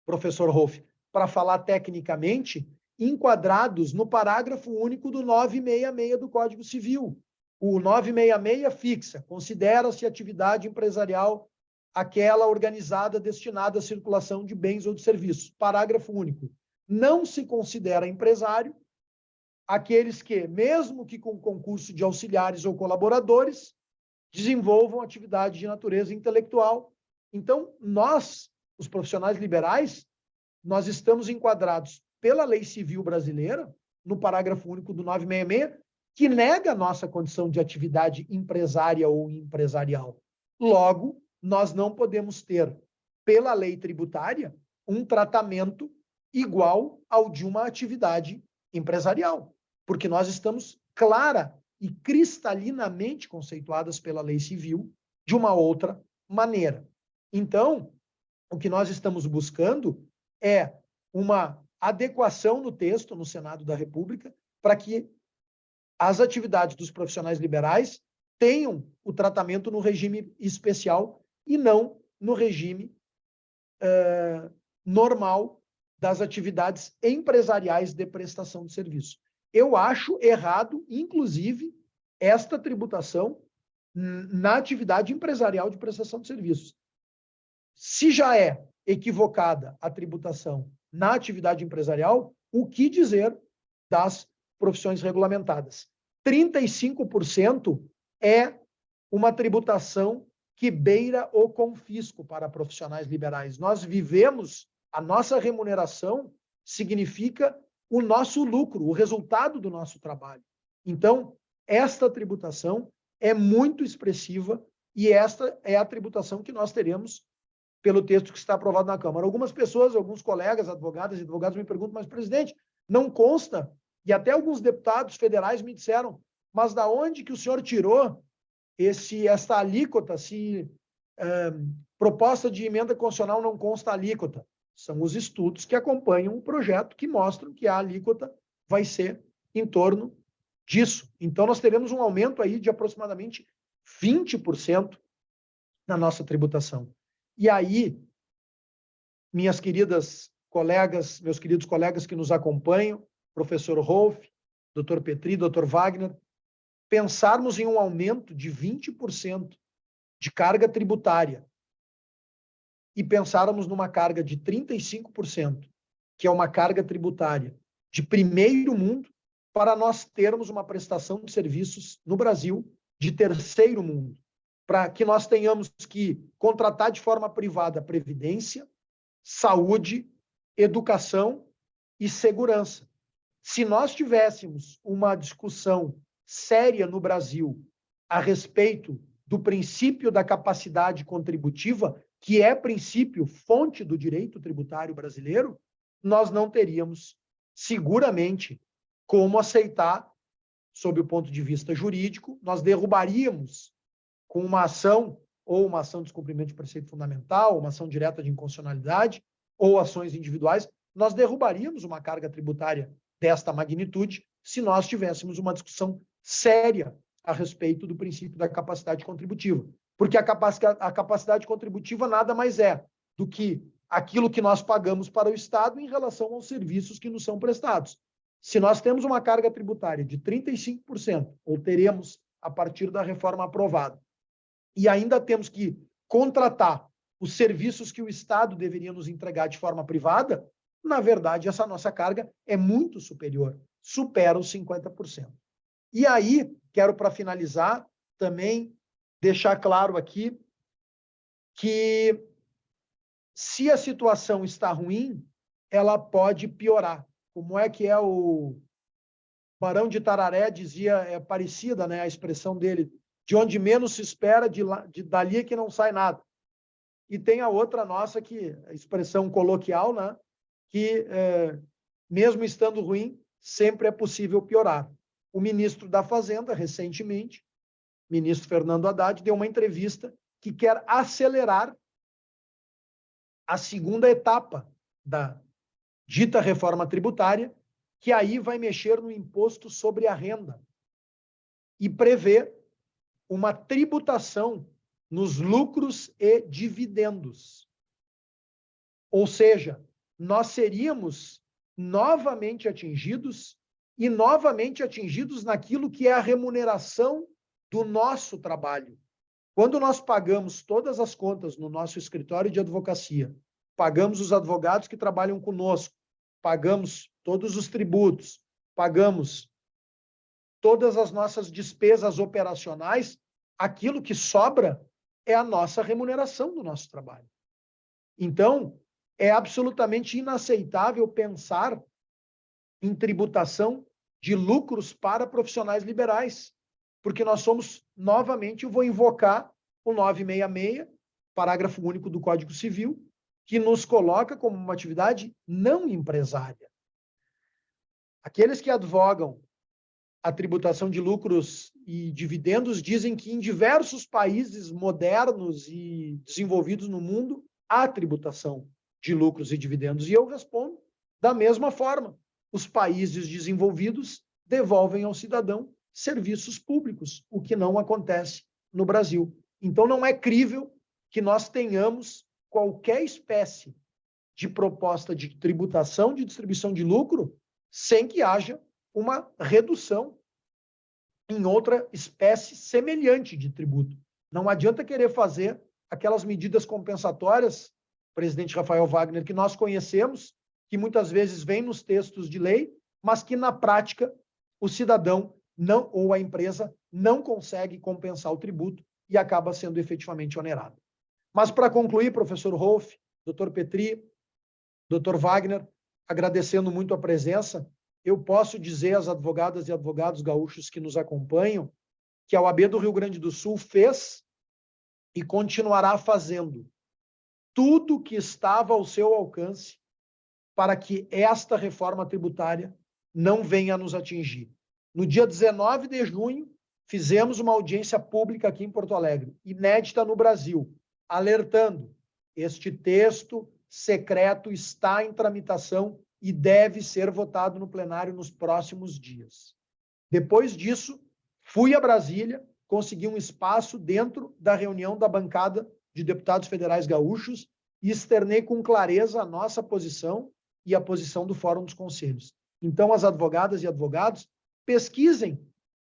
professor Rolf, para falar tecnicamente, enquadrados no parágrafo único do 966 do Código Civil. O 966 fixa, considera-se atividade empresarial aquela organizada destinada à circulação de bens ou de serviços. Parágrafo único. Não se considera empresário aqueles que, mesmo que com concurso de auxiliares ou colaboradores, desenvolvam atividade de natureza intelectual. Então, nós, os profissionais liberais, nós estamos enquadrados pela lei civil brasileira, no parágrafo único do 966, que nega a nossa condição de atividade empresária ou empresarial. Logo, nós não podemos ter, pela lei tributária, um tratamento igual ao de uma atividade empresarial, porque nós estamos clara e cristalinamente conceituadas pela lei civil de uma outra maneira. Então, o que nós estamos buscando é uma adequação no texto no Senado da República para que as atividades dos profissionais liberais tenham o tratamento no regime especial e não no regime normal das atividades empresariais de prestação de serviço. Eu acho errado, inclusive, esta tributação na atividade empresarial de prestação de serviços. Se já é equivocada a tributação na atividade empresarial, o que dizer das profissões regulamentadas? 35% é uma tributação que beira o confisco para profissionais liberais. Nós vivemos, a nossa remuneração significa o nosso lucro, o resultado do nosso trabalho. Então, esta tributação é muito expressiva e esta é a tributação que nós teremos pelo texto que está aprovado na Câmara. Algumas pessoas, alguns colegas, advogadas e advogados me perguntam, mas, presidente, não consta, e até alguns deputados federais me disseram, mas da onde que o senhor tirou esta alíquota, se proposta de emenda constitucional não consta alíquota? São os estudos que acompanham o projeto que mostram que a alíquota vai ser em torno disso. Então, nós teremos um aumento aí de aproximadamente 20% na nossa tributação. E aí, minhas queridas colegas, meus queridos colegas que nos acompanham, professor Rolf, doutor Petri, doutor Wagner, pensarmos em um aumento de 20% de carga tributária e pensarmos numa carga de 35%, que é uma carga tributária de primeiro mundo, para nós termos uma prestação de serviços no Brasil de terceiro mundo, para que nós tenhamos que contratar de forma privada previdência, saúde, educação e segurança. Se nós tivéssemos uma discussão séria no Brasil a respeito do princípio da capacidade contributiva, que é princípio fonte do direito tributário brasileiro, nós não teríamos seguramente como aceitar, sob o ponto de vista jurídico, nós derrubaríamos com uma ação, ou uma ação de descumprimento de preceito fundamental, uma ação direta de inconstitucionalidade, ou ações individuais, nós derrubaríamos uma carga tributária desta magnitude se nós tivéssemos uma discussão séria a respeito do princípio da capacidade contributiva. porque a capacidade contributiva nada mais é do que aquilo que nós pagamos para o Estado em relação aos serviços que nos são prestados. Se nós temos uma carga tributária de 35%, ou teremos a partir da reforma aprovada, e ainda temos que contratar os serviços que o Estado deveria nos entregar de forma privada, na verdade, essa nossa carga é muito superior, supera os 50%. E aí, quero, para finalizar, também deixar claro aqui que, se a situação está ruim, ela pode piorar. Como é que o Barão de Tararé dizia, é parecida, né, a expressão dele, de onde menos se espera, dali é que não sai nada. E tem a outra nossa, que a expressão coloquial, né, que mesmo estando ruim, sempre é possível piorar. O ministro da Fazenda, recentemente, ministro Fernando Haddad, deu uma entrevista que quer acelerar a segunda etapa da dita reforma tributária, que aí vai mexer no imposto sobre a renda e prevê uma tributação nos lucros e dividendos. Ou seja, nós seríamos novamente atingidos naquilo que é a remuneração do nosso trabalho. Quando nós pagamos todas as contas no nosso escritório de advocacia, pagamos os advogados que trabalham conosco, pagamos todos os tributos, pagamos todas as nossas despesas operacionais, aquilo que sobra é a nossa remuneração do nosso trabalho. Então, é absolutamente inaceitável pensar em tributação de lucros para profissionais liberais, porque nós somos, novamente, eu vou invocar o 966, parágrafo único do Código Civil, que nos coloca como uma atividade não empresária. Aqueles que advogam a tributação de lucros e dividendos dizem que em diversos países modernos e desenvolvidos no mundo há tributação de lucros e dividendos. E eu respondo da mesma forma. Os países desenvolvidos devolvem ao cidadão serviços públicos, o que não acontece no Brasil. Então, não é crível que nós tenhamos qualquer espécie de proposta de tributação de distribuição de lucro sem que haja uma redução em outra espécie semelhante de tributo. Não adianta querer fazer aquelas medidas compensatórias, presidente Rafael Wagner, que nós conhecemos, que muitas vezes vêm nos textos de lei, mas que na prática o cidadão não, ou a empresa não consegue compensar o tributo e acaba sendo efetivamente onerado. Mas, para concluir, professor Rolf, doutor Petri, doutor Wagner, agradecendo muito a presença, eu posso dizer às advogadas e advogados gaúchos que nos acompanham que a OAB do Rio Grande do Sul fez e continuará fazendo tudo que estava ao seu alcance para que esta reforma tributária não venha a nos atingir. No dia 19 de junho, fizemos uma audiência pública aqui em Porto Alegre, inédita no Brasil, alertando: este texto secreto está em tramitação e deve ser votado no plenário nos próximos dias. Depois disso, fui a Brasília, consegui um espaço dentro da reunião da bancada de deputados federais gaúchos e externei com clareza a nossa posição e a posição do Fórum dos Conselhos. Então, as advogadas e advogados, pesquisem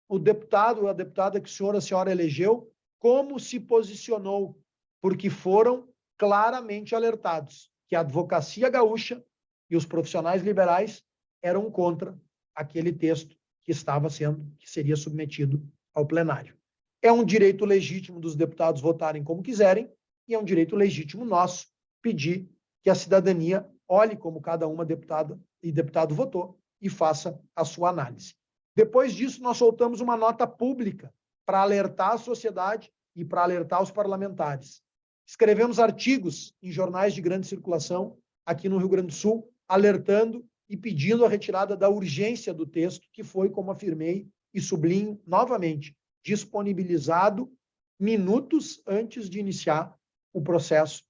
o deputado ou a deputada que a senhora elegeu, como se posicionou, porque foram claramente alertados que a advocacia gaúcha e os profissionais liberais eram contra aquele texto que seria submetido ao plenário. É um direito legítimo dos deputados votarem como quiserem e é um direito legítimo nosso pedir que a cidadania olhe como cada uma deputada e deputado votou e faça a sua análise. Depois disso, nós soltamos uma nota pública para alertar a sociedade e para alertar os parlamentares. Escrevemos artigos em jornais de grande circulação aqui no Rio Grande do Sul, alertando e pedindo a retirada da urgência do texto, que foi, como afirmei e sublinho novamente, disponibilizado minutos antes de iniciar o processo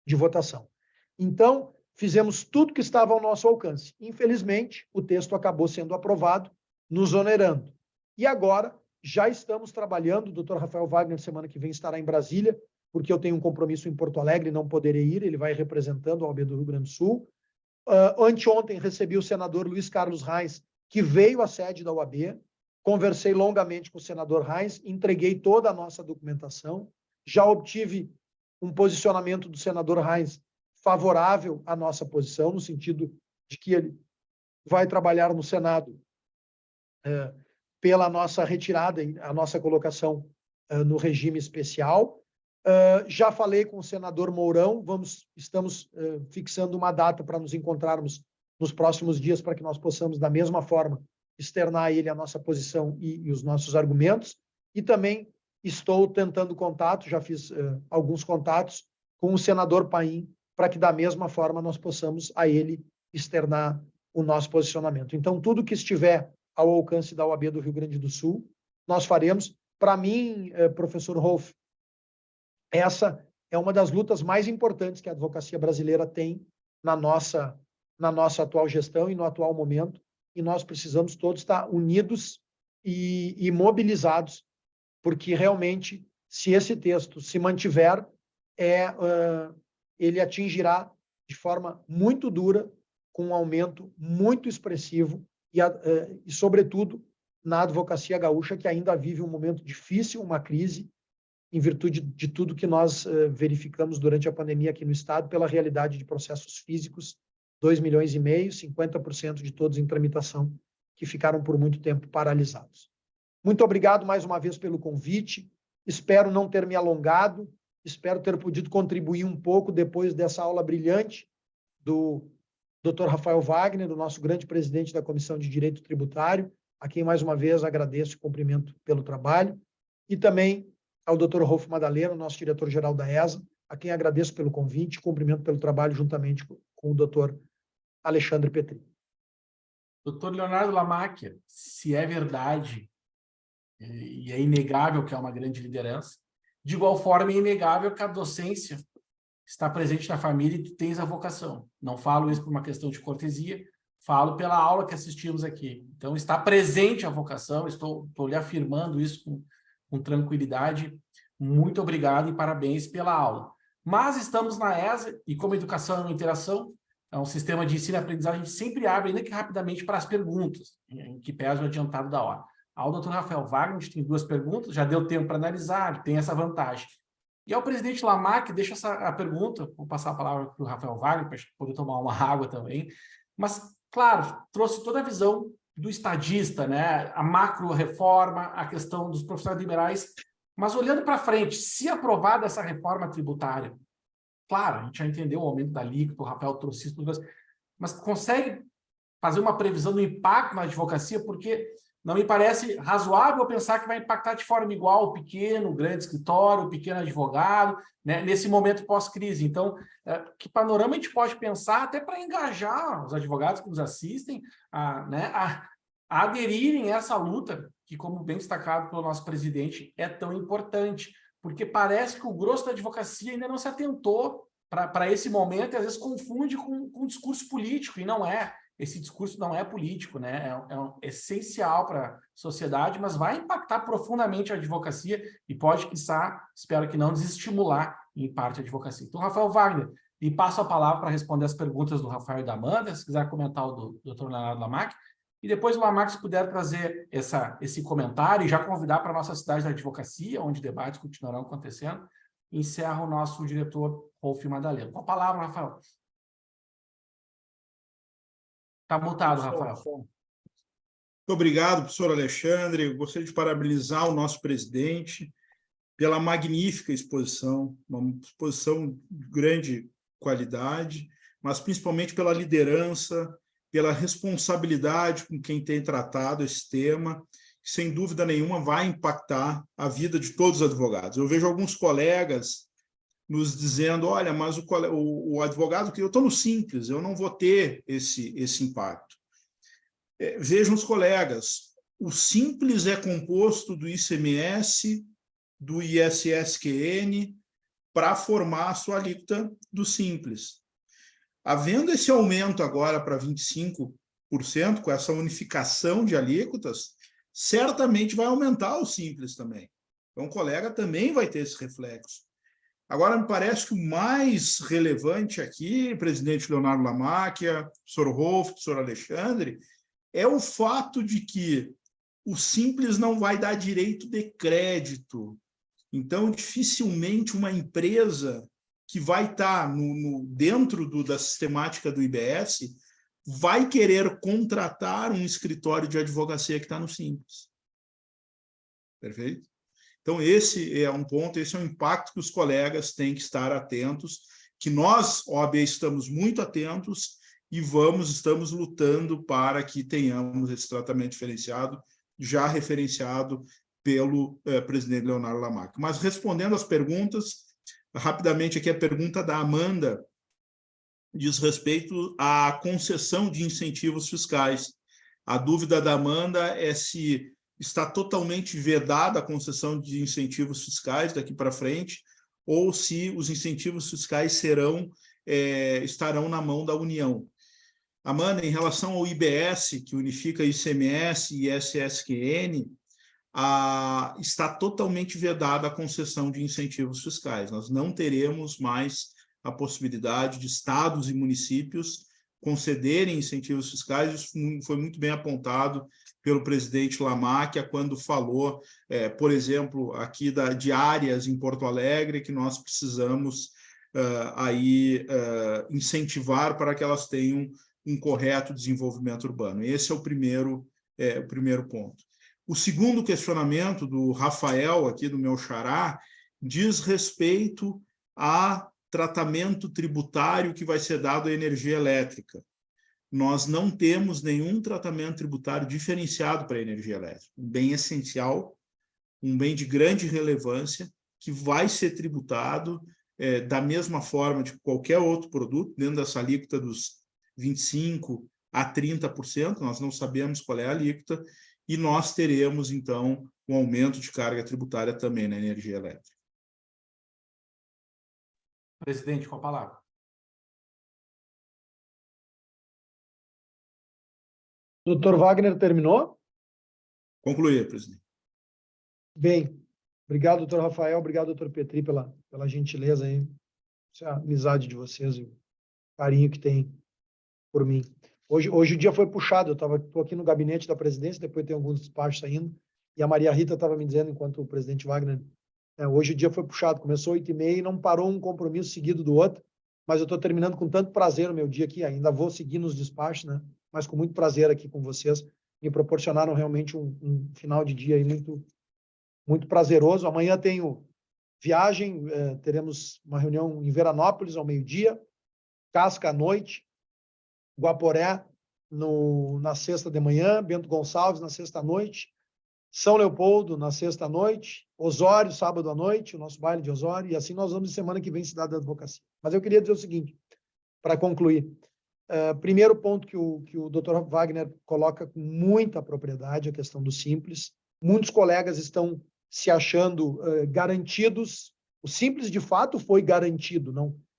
de votação. Então, fizemos tudo que estava ao nosso alcance. Infelizmente, o texto acabou sendo aprovado, nos onerando. E agora, já estamos trabalhando, o doutor Rafael Wagner, semana que vem, estará em Brasília, porque eu tenho um compromisso em Porto Alegre e não poderei ir, ele vai representando a OAB do Rio Grande do Sul. Anteontem recebi o senador Luiz Carlos Reis, que veio à sede da OAB, conversei longamente com o senador Reis, entreguei toda a nossa documentação, já obtive um posicionamento do senador Reis favorável à nossa posição, no sentido de que ele vai trabalhar no Senado pela nossa retirada, a nossa colocação no regime especial. Já falei com o senador Mourão, estamos fixando uma data para nos encontrarmos nos próximos dias, para que nós possamos, da mesma forma, externar a ele a nossa posição e os nossos argumentos. E também estou tentando contato, já fiz alguns contatos com o senador Paim, para que, da mesma forma, nós possamos a ele externar o nosso posicionamento. Então, tudo que estiver ao alcance da OAB do Rio Grande do Sul, nós faremos. Para mim, professor Rolf, essa é uma das lutas mais importantes que a advocacia brasileira tem na nossa atual gestão e no atual momento, e nós precisamos todos estar unidos e mobilizados, porque realmente, se esse texto se mantiver, ele atingirá de forma muito dura, com um aumento muito expressivo, e sobretudo, na advocacia gaúcha, que ainda vive um momento difícil, uma crise, em virtude de tudo que nós verificamos durante a pandemia aqui no Estado, pela realidade de processos físicos, 2,5 milhões, 50% de todos em tramitação, que ficaram por muito tempo paralisados. Muito obrigado mais uma vez pelo convite, espero não ter me alongado, espero ter podido contribuir um pouco depois dessa aula brilhante do Dr. Rafael Wagner, do nosso grande presidente da Comissão de Direito Tributário, a quem mais uma vez agradeço e cumprimento pelo trabalho, e também ao Dr. Rolf Madaleno, nosso diretor-geral da ESA, a quem agradeço pelo convite e cumprimento pelo trabalho juntamente com o Dr. Alexandre Petri. Doutor Leonardo Lamacchia, se é verdade, e é inegável que é uma grande liderança, de igual forma é inegável que a docência está presente na família e tu tens a vocação. Não falo isso por uma questão de cortesia, falo pela aula que assistimos aqui. Então, está presente a vocação, estou lhe afirmando isso com tranquilidade. Muito obrigado e parabéns pela aula. Mas estamos na ESA, e como educação é uma interação, é um sistema de ensino e aprendizagem, a gente sempre abre, ainda que rapidamente, para as perguntas, em que pesa o adiantado da hora. Ao doutor Rafael Wagner, a gente tem 2 perguntas, já deu tempo para analisar, tem essa vantagem. E ao presidente Lamacchia, deixa a pergunta, vou passar a palavra para o Rafael Wagner, para poder tomar uma água também, mas, claro, trouxe toda a visão do estadista, né? A macro-reforma, a questão dos profissionais liberais, mas olhando para frente, se aprovada essa reforma tributária, claro, a gente já entendeu o aumento da alíquota, o Rafael trouxe isso, mas consegue fazer uma previsão do impacto na advocacia, porque não me parece razoável pensar que vai impactar de forma igual o pequeno, o grande escritório, o pequeno advogado, né, nesse momento pós-crise. Então, que panorama a gente pode pensar até para engajar os advogados que nos assistem a aderirem a essa luta, que, como bem destacado pelo nosso presidente, é tão importante, porque parece que o grosso da advocacia ainda não se atentou para esse momento e às vezes confunde com discurso político, e não é. Esse discurso não é político, né? É essencial para a sociedade, mas vai impactar profundamente a advocacia e pode, quiçá, espero que não, desestimular em parte a advocacia. Então, Rafael Wagner, e passo a palavra para responder as perguntas do Rafael e da Amanda, se quiser comentar o do Dr. Leonardo Lamacchia, e depois o Lamacchia, se puder trazer esse comentário e já convidar para a nossa cidade da advocacia, onde debates continuarão acontecendo, encerra o nosso diretor Rolf Madaleno. Com a palavra, Rafael. Está mutado, Rafael. Muito obrigado, professor Alexandre. Eu gostaria de parabenizar o nosso presidente pela magnífica exposição, uma exposição de grande qualidade, mas principalmente pela liderança, pela responsabilidade com quem tem tratado esse tema, que sem dúvida nenhuma vai impactar a vida de todos os advogados. Eu vejo alguns colegas nos dizendo, olha, mas o advogado, que eu estou no Simples, eu não vou ter esse impacto. Vejam os colegas, o Simples é composto do ICMS, do ISSQN, para formar a sua alíquota do Simples. Havendo esse aumento agora para 25%, com essa unificação de alíquotas, certamente vai aumentar o Simples também. Então, o colega também vai ter esse reflexo. Agora, me parece que o mais relevante aqui, presidente Leonardo Lamacchia, professor Rolf, professor Alexandre, é o fato de que o Simples não vai dar direito de crédito. Então, dificilmente uma empresa que vai estar dentro da sistemática do IBS vai querer contratar um escritório de advocacia que está no Simples. Perfeito? Então, esse é um ponto, esse é um impacto que os colegas têm que estar atentos, que nós, OAB, estamos muito atentos e estamos lutando para que tenhamos esse tratamento diferenciado, já referenciado pelo presidente Leonardo Lamacchia. Mas, respondendo às perguntas, rapidamente aqui a pergunta da Amanda diz respeito à concessão de incentivos fiscais. A dúvida da Amanda é se está totalmente vedada a concessão de incentivos fiscais daqui para frente, ou se os incentivos fiscais estarão na mão da União. Amanda, em relação ao IBS, que unifica ICMS e SSQN, está totalmente vedada a concessão de incentivos fiscais. Nós não teremos mais a possibilidade de estados e municípios concederem incentivos fiscais. Isso foi muito bem apontado pelo presidente Lamacchia, quando falou, por exemplo, aqui de áreas em Porto Alegre que nós precisamos incentivar para que elas tenham um correto desenvolvimento urbano. Esse é o primeiro ponto. O segundo questionamento do Rafael, aqui do meu xará, diz respeito a tratamento tributário que vai ser dado à energia elétrica. Nós não temos nenhum tratamento tributário diferenciado para a energia elétrica. Um bem essencial, um bem de grande relevância, que vai ser tributado da mesma forma de qualquer outro produto, dentro dessa alíquota dos 25% a 30%, nós não sabemos qual é a alíquota, e nós teremos, então, um aumento de carga tributária também na energia elétrica. Presidente, com a palavra. Doutor Wagner terminou? Concluir, presidente. Bem, obrigado, doutor Rafael, obrigado, doutor Petri, pela gentileza aí, essa amizade de vocês e o carinho que tem por mim. Hoje o dia foi puxado, eu estou aqui no gabinete da presidência, depois tem alguns despachos saindo, e a Maria Rita estava me dizendo, enquanto o presidente Wagner, hoje o dia foi puxado, começou 8h30 e não parou um compromisso seguido do outro, mas eu estou terminando com tanto prazer o meu dia aqui, ainda vou seguir nos despachos, né? Mas com muito prazer aqui com vocês, me proporcionaram realmente um final de dia aí muito prazeroso. Amanhã tenho viagem, teremos uma reunião em Veranópolis ao meio-dia, Casca à noite, Guaporé na sexta de manhã, Bento Gonçalves na sexta à noite, São Leopoldo na sexta à noite, Osório sábado à noite, o nosso baile de Osório, e assim nós vamos semana que vem Cidade da Advocacia. Mas eu queria dizer o seguinte, para concluir. Primeiro ponto que o Dr. Wagner coloca com muita propriedade, a questão do Simples. Muitos colegas estão se achando garantidos. O Simples, de fato, foi garantido.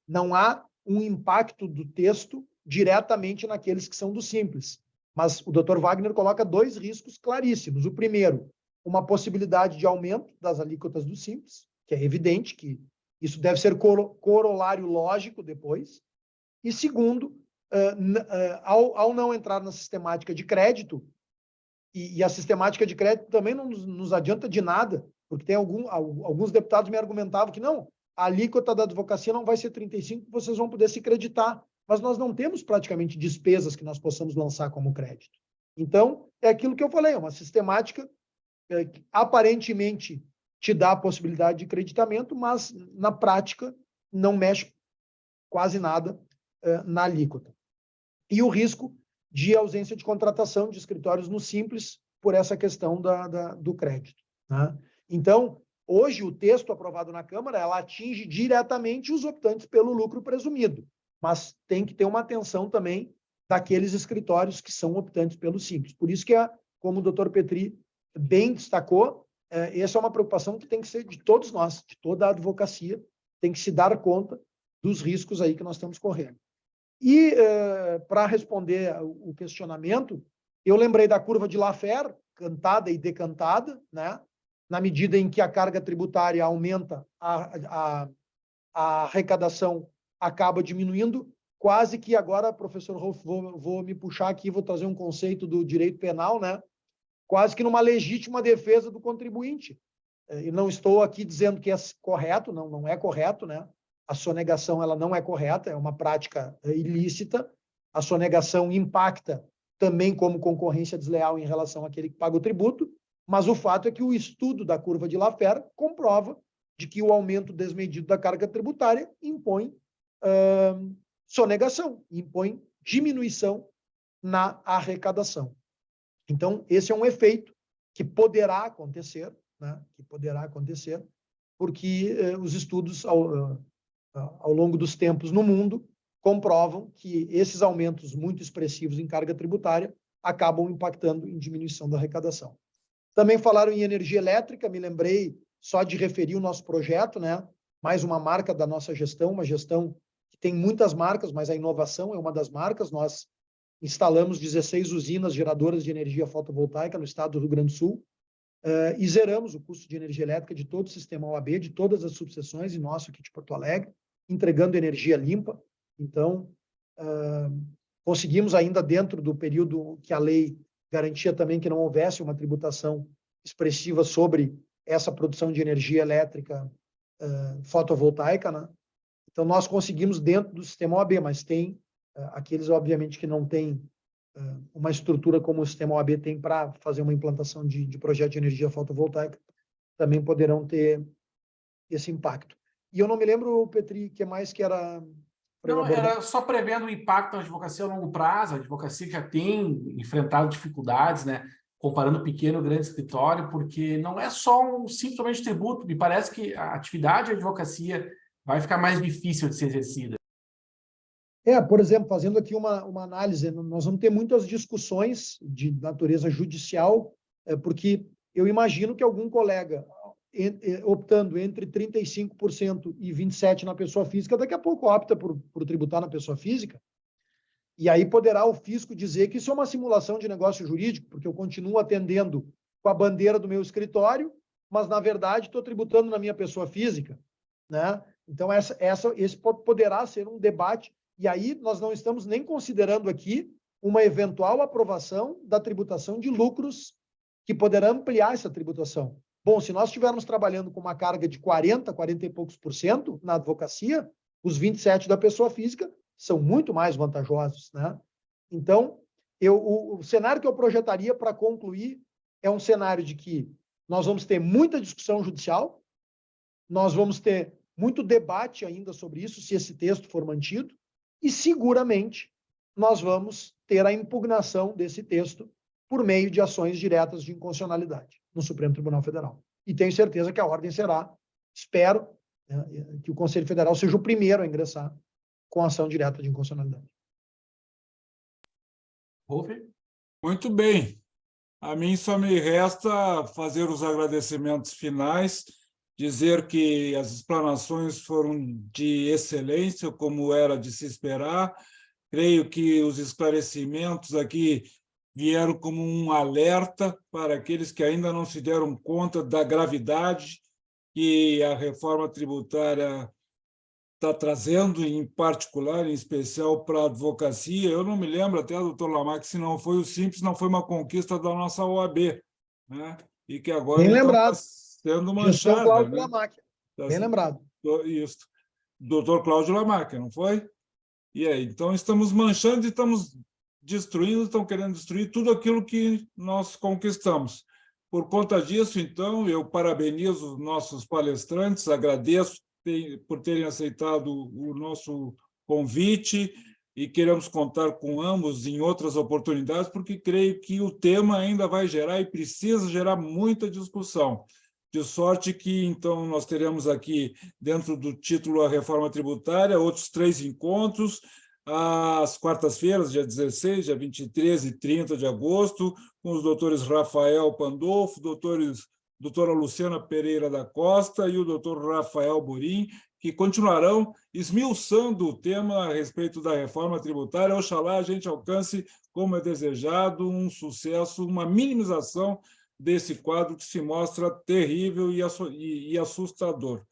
Não há um impacto do texto diretamente naqueles que são do Simples. Mas o Dr. Wagner coloca 2 riscos claríssimos. O primeiro, uma possibilidade de aumento das alíquotas do Simples, que é evidente que isso deve ser corolário lógico depois. E segundo, ao não entrar na sistemática de crédito, e a sistemática de crédito também não nos adianta de nada, porque tem alguns deputados me argumentavam que não, a alíquota da advocacia não vai ser 35%, vocês vão poder se creditar, mas nós não temos praticamente despesas que nós possamos lançar como crédito. Então, é aquilo que eu falei, é uma sistemática que aparentemente te dá a possibilidade de creditamento, mas na prática não mexe quase nada na alíquota. E o risco de ausência de contratação de escritórios no Simples por essa questão do crédito. Né? Então, hoje, o texto aprovado na Câmara, ela atinge diretamente os optantes pelo lucro presumido, mas tem que ter uma atenção também daqueles escritórios que são optantes pelo Simples. Por isso que, como o doutor Petri bem destacou, essa é uma preocupação que tem que ser de todos nós, de toda a advocacia, tem que se dar conta dos riscos aí que nós estamos correndo. E, para responder o questionamento, Eu lembrei da curva de Laffer, cantada e decantada, né? Na medida em que a carga tributária aumenta, a arrecadação acaba diminuindo, quase que agora, professor Rolf, vou me puxar aqui, vou trazer um conceito do direito penal, né? Quase que numa legítima defesa do contribuinte. E não estou aqui dizendo que é correto, não é correto, né? A sonegação ela não é correta, é uma prática ilícita. A sonegação impacta também como concorrência desleal em relação àquele que paga o tributo, mas o fato é que o estudo da curva de Laffer comprova de que o aumento desmedido da carga tributária impõe sonegação, impõe diminuição na arrecadação. Então, esse é um efeito que poderá acontecer, né? Que poderá acontecer, porque os estudos ao longo dos tempos no mundo comprovam que esses aumentos muito expressivos em carga tributária acabam impactando em diminuição da arrecadação. Também falaram em energia elétrica, me lembrei só de referir o nosso projeto, né? Mais uma marca da nossa gestão, uma gestão que tem muitas marcas, mas a inovação é uma das marcas. Nós instalamos 16 usinas geradoras de energia fotovoltaica no estado do Rio Grande do Sul e zeramos o custo de energia elétrica de todo o sistema OAB, de todas as subseções e nosso aqui de Porto Alegre, entregando energia limpa. Então, conseguimos ainda dentro do período que a lei garantia também que não houvesse uma tributação expressiva sobre essa produção de energia elétrica fotovoltaica, né? Então, nós conseguimos dentro do sistema OAB, mas tem aqueles, obviamente, que não têm uma estrutura como o sistema OAB tem para fazer uma implantação de projeto de energia fotovoltaica, também poderão ter esse impacto. E eu não me lembro, Petri, que mais que era... Não, era só prevendo o impacto da advocacia a longo prazo. A advocacia já tem enfrentado dificuldades, né? Comparando pequeno e grande escritório, porque não é só um simplesmente tributo. Me parece que a atividade de advocacia vai ficar mais difícil de ser exercida. Por exemplo, fazendo aqui uma análise, nós vamos ter muitas discussões de natureza judicial, porque eu imagino que algum colega optando entre 35% e 27% na pessoa física, daqui a pouco opta por tributar na pessoa física, e aí poderá o fisco dizer que isso é uma simulação de negócio jurídico, porque eu continuo atendendo com a bandeira do meu escritório, mas, na verdade, estou tributando na minha pessoa física, né? Então, esse poderá ser um debate, e aí nós não estamos nem considerando aqui uma eventual aprovação da tributação de lucros que poderá ampliar essa tributação. Bom, se nós estivermos trabalhando com uma carga de 40 e poucos por cento na advocacia, os 27% da pessoa física são muito mais vantajosos, né? Então, o cenário que eu projetaria para concluir é um cenário de que nós vamos ter muita discussão judicial, nós vamos ter muito debate ainda sobre isso, se esse texto for mantido, e seguramente nós vamos ter a impugnação desse texto por meio de ações diretas de inconstitucionalidade no Supremo Tribunal Federal. E tenho certeza que a ordem será, espero, né, que o Conselho Federal seja o primeiro a ingressar com ação direta de inconstitucionalidade. Rolf? Muito bem. A mim só me resta fazer os agradecimentos finais, dizer que as explanações foram de excelência, como era de se esperar. Creio que os esclarecimentos aqui vieram como um alerta para aqueles que ainda não se deram conta da gravidade que a reforma tributária está trazendo, em particular, em especial para a advocacia. Eu não me lembro até, doutor Lamarck, se não foi o Simples, não foi uma conquista da nossa OAB, né? E que agora Bem então, lembrado. está sendo Gestão manchada. Cláudio Né? Lamarck. Bem lembrado. Isso. Doutor Cláudio Lamarck, não foi? E aí, então estamos manchando e estamos destruindo, estão querendo destruir tudo aquilo que nós conquistamos. Por conta disso, então, eu parabenizo os nossos palestrantes, agradeço por terem aceitado o nosso convite e queremos contar com ambos em outras oportunidades, porque creio que o tema ainda vai gerar e precisa gerar muita discussão. De sorte que, então, nós teremos aqui, dentro do título A Reforma Tributária, outros 3 encontros, às quartas-feiras, dia 16, dia 23 e 30 de agosto, com os doutores Rafael Pandolfo, doutora Luciana Pereira da Costa e o doutor Rafael Burim, que continuarão esmiuçando o tema a respeito da reforma tributária. Oxalá a gente alcance, como é desejado, um sucesso, uma minimização desse quadro que se mostra terrível e assustador.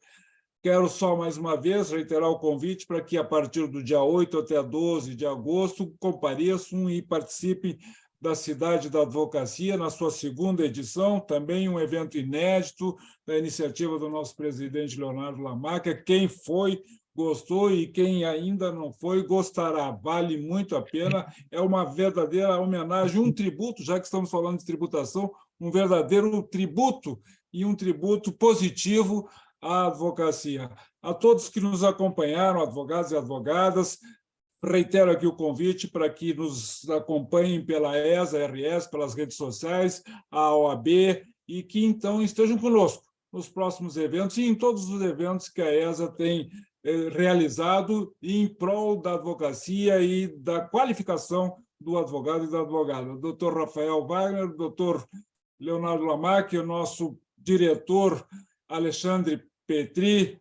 Quero só, mais uma vez, reiterar o convite para que, a partir do dia 8 até 12 de agosto, compareçam e participem da Cidade da Advocacia, na sua segunda edição, também um evento inédito, da iniciativa do nosso presidente Leonardo Lamarca. Quem foi, gostou, e quem ainda não foi, gostará. Vale muito a pena, é uma verdadeira homenagem, um tributo, já que estamos falando de tributação, um verdadeiro tributo, e um tributo positivo à advocacia. A todos que nos acompanharam, advogados e advogadas, reitero aqui o convite para que nos acompanhem pela ESA, RS, pelas redes sociais, a OAB, e que, então, estejam conosco nos próximos eventos e em todos os eventos que a ESA tem realizado em prol da advocacia e da qualificação do advogado e da advogada. Dr. Rafael Wagner, Dr. Leonardo Lamarca, o nosso diretor Alexandre Petri.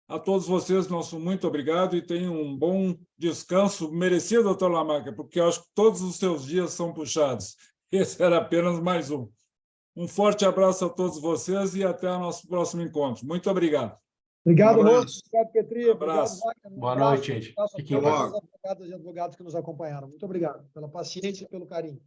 A todos vocês, nosso muito obrigado e tenham um bom descanso merecido, doutor Lamarca, porque eu acho que todos os seus dias são puxados. Esse era apenas mais um. Um forte abraço a todos vocês e até o nosso próximo encontro. Muito obrigado. Obrigado, Um Lúcio. abraço. Obrigado, Petri. Um abraço. Obrigado, Wagner. Boa noite, gente. Um abraço a Fiquem todos bem. os advogadas e advogados que nos acompanharam. Muito obrigado pela paciência e pelo carinho.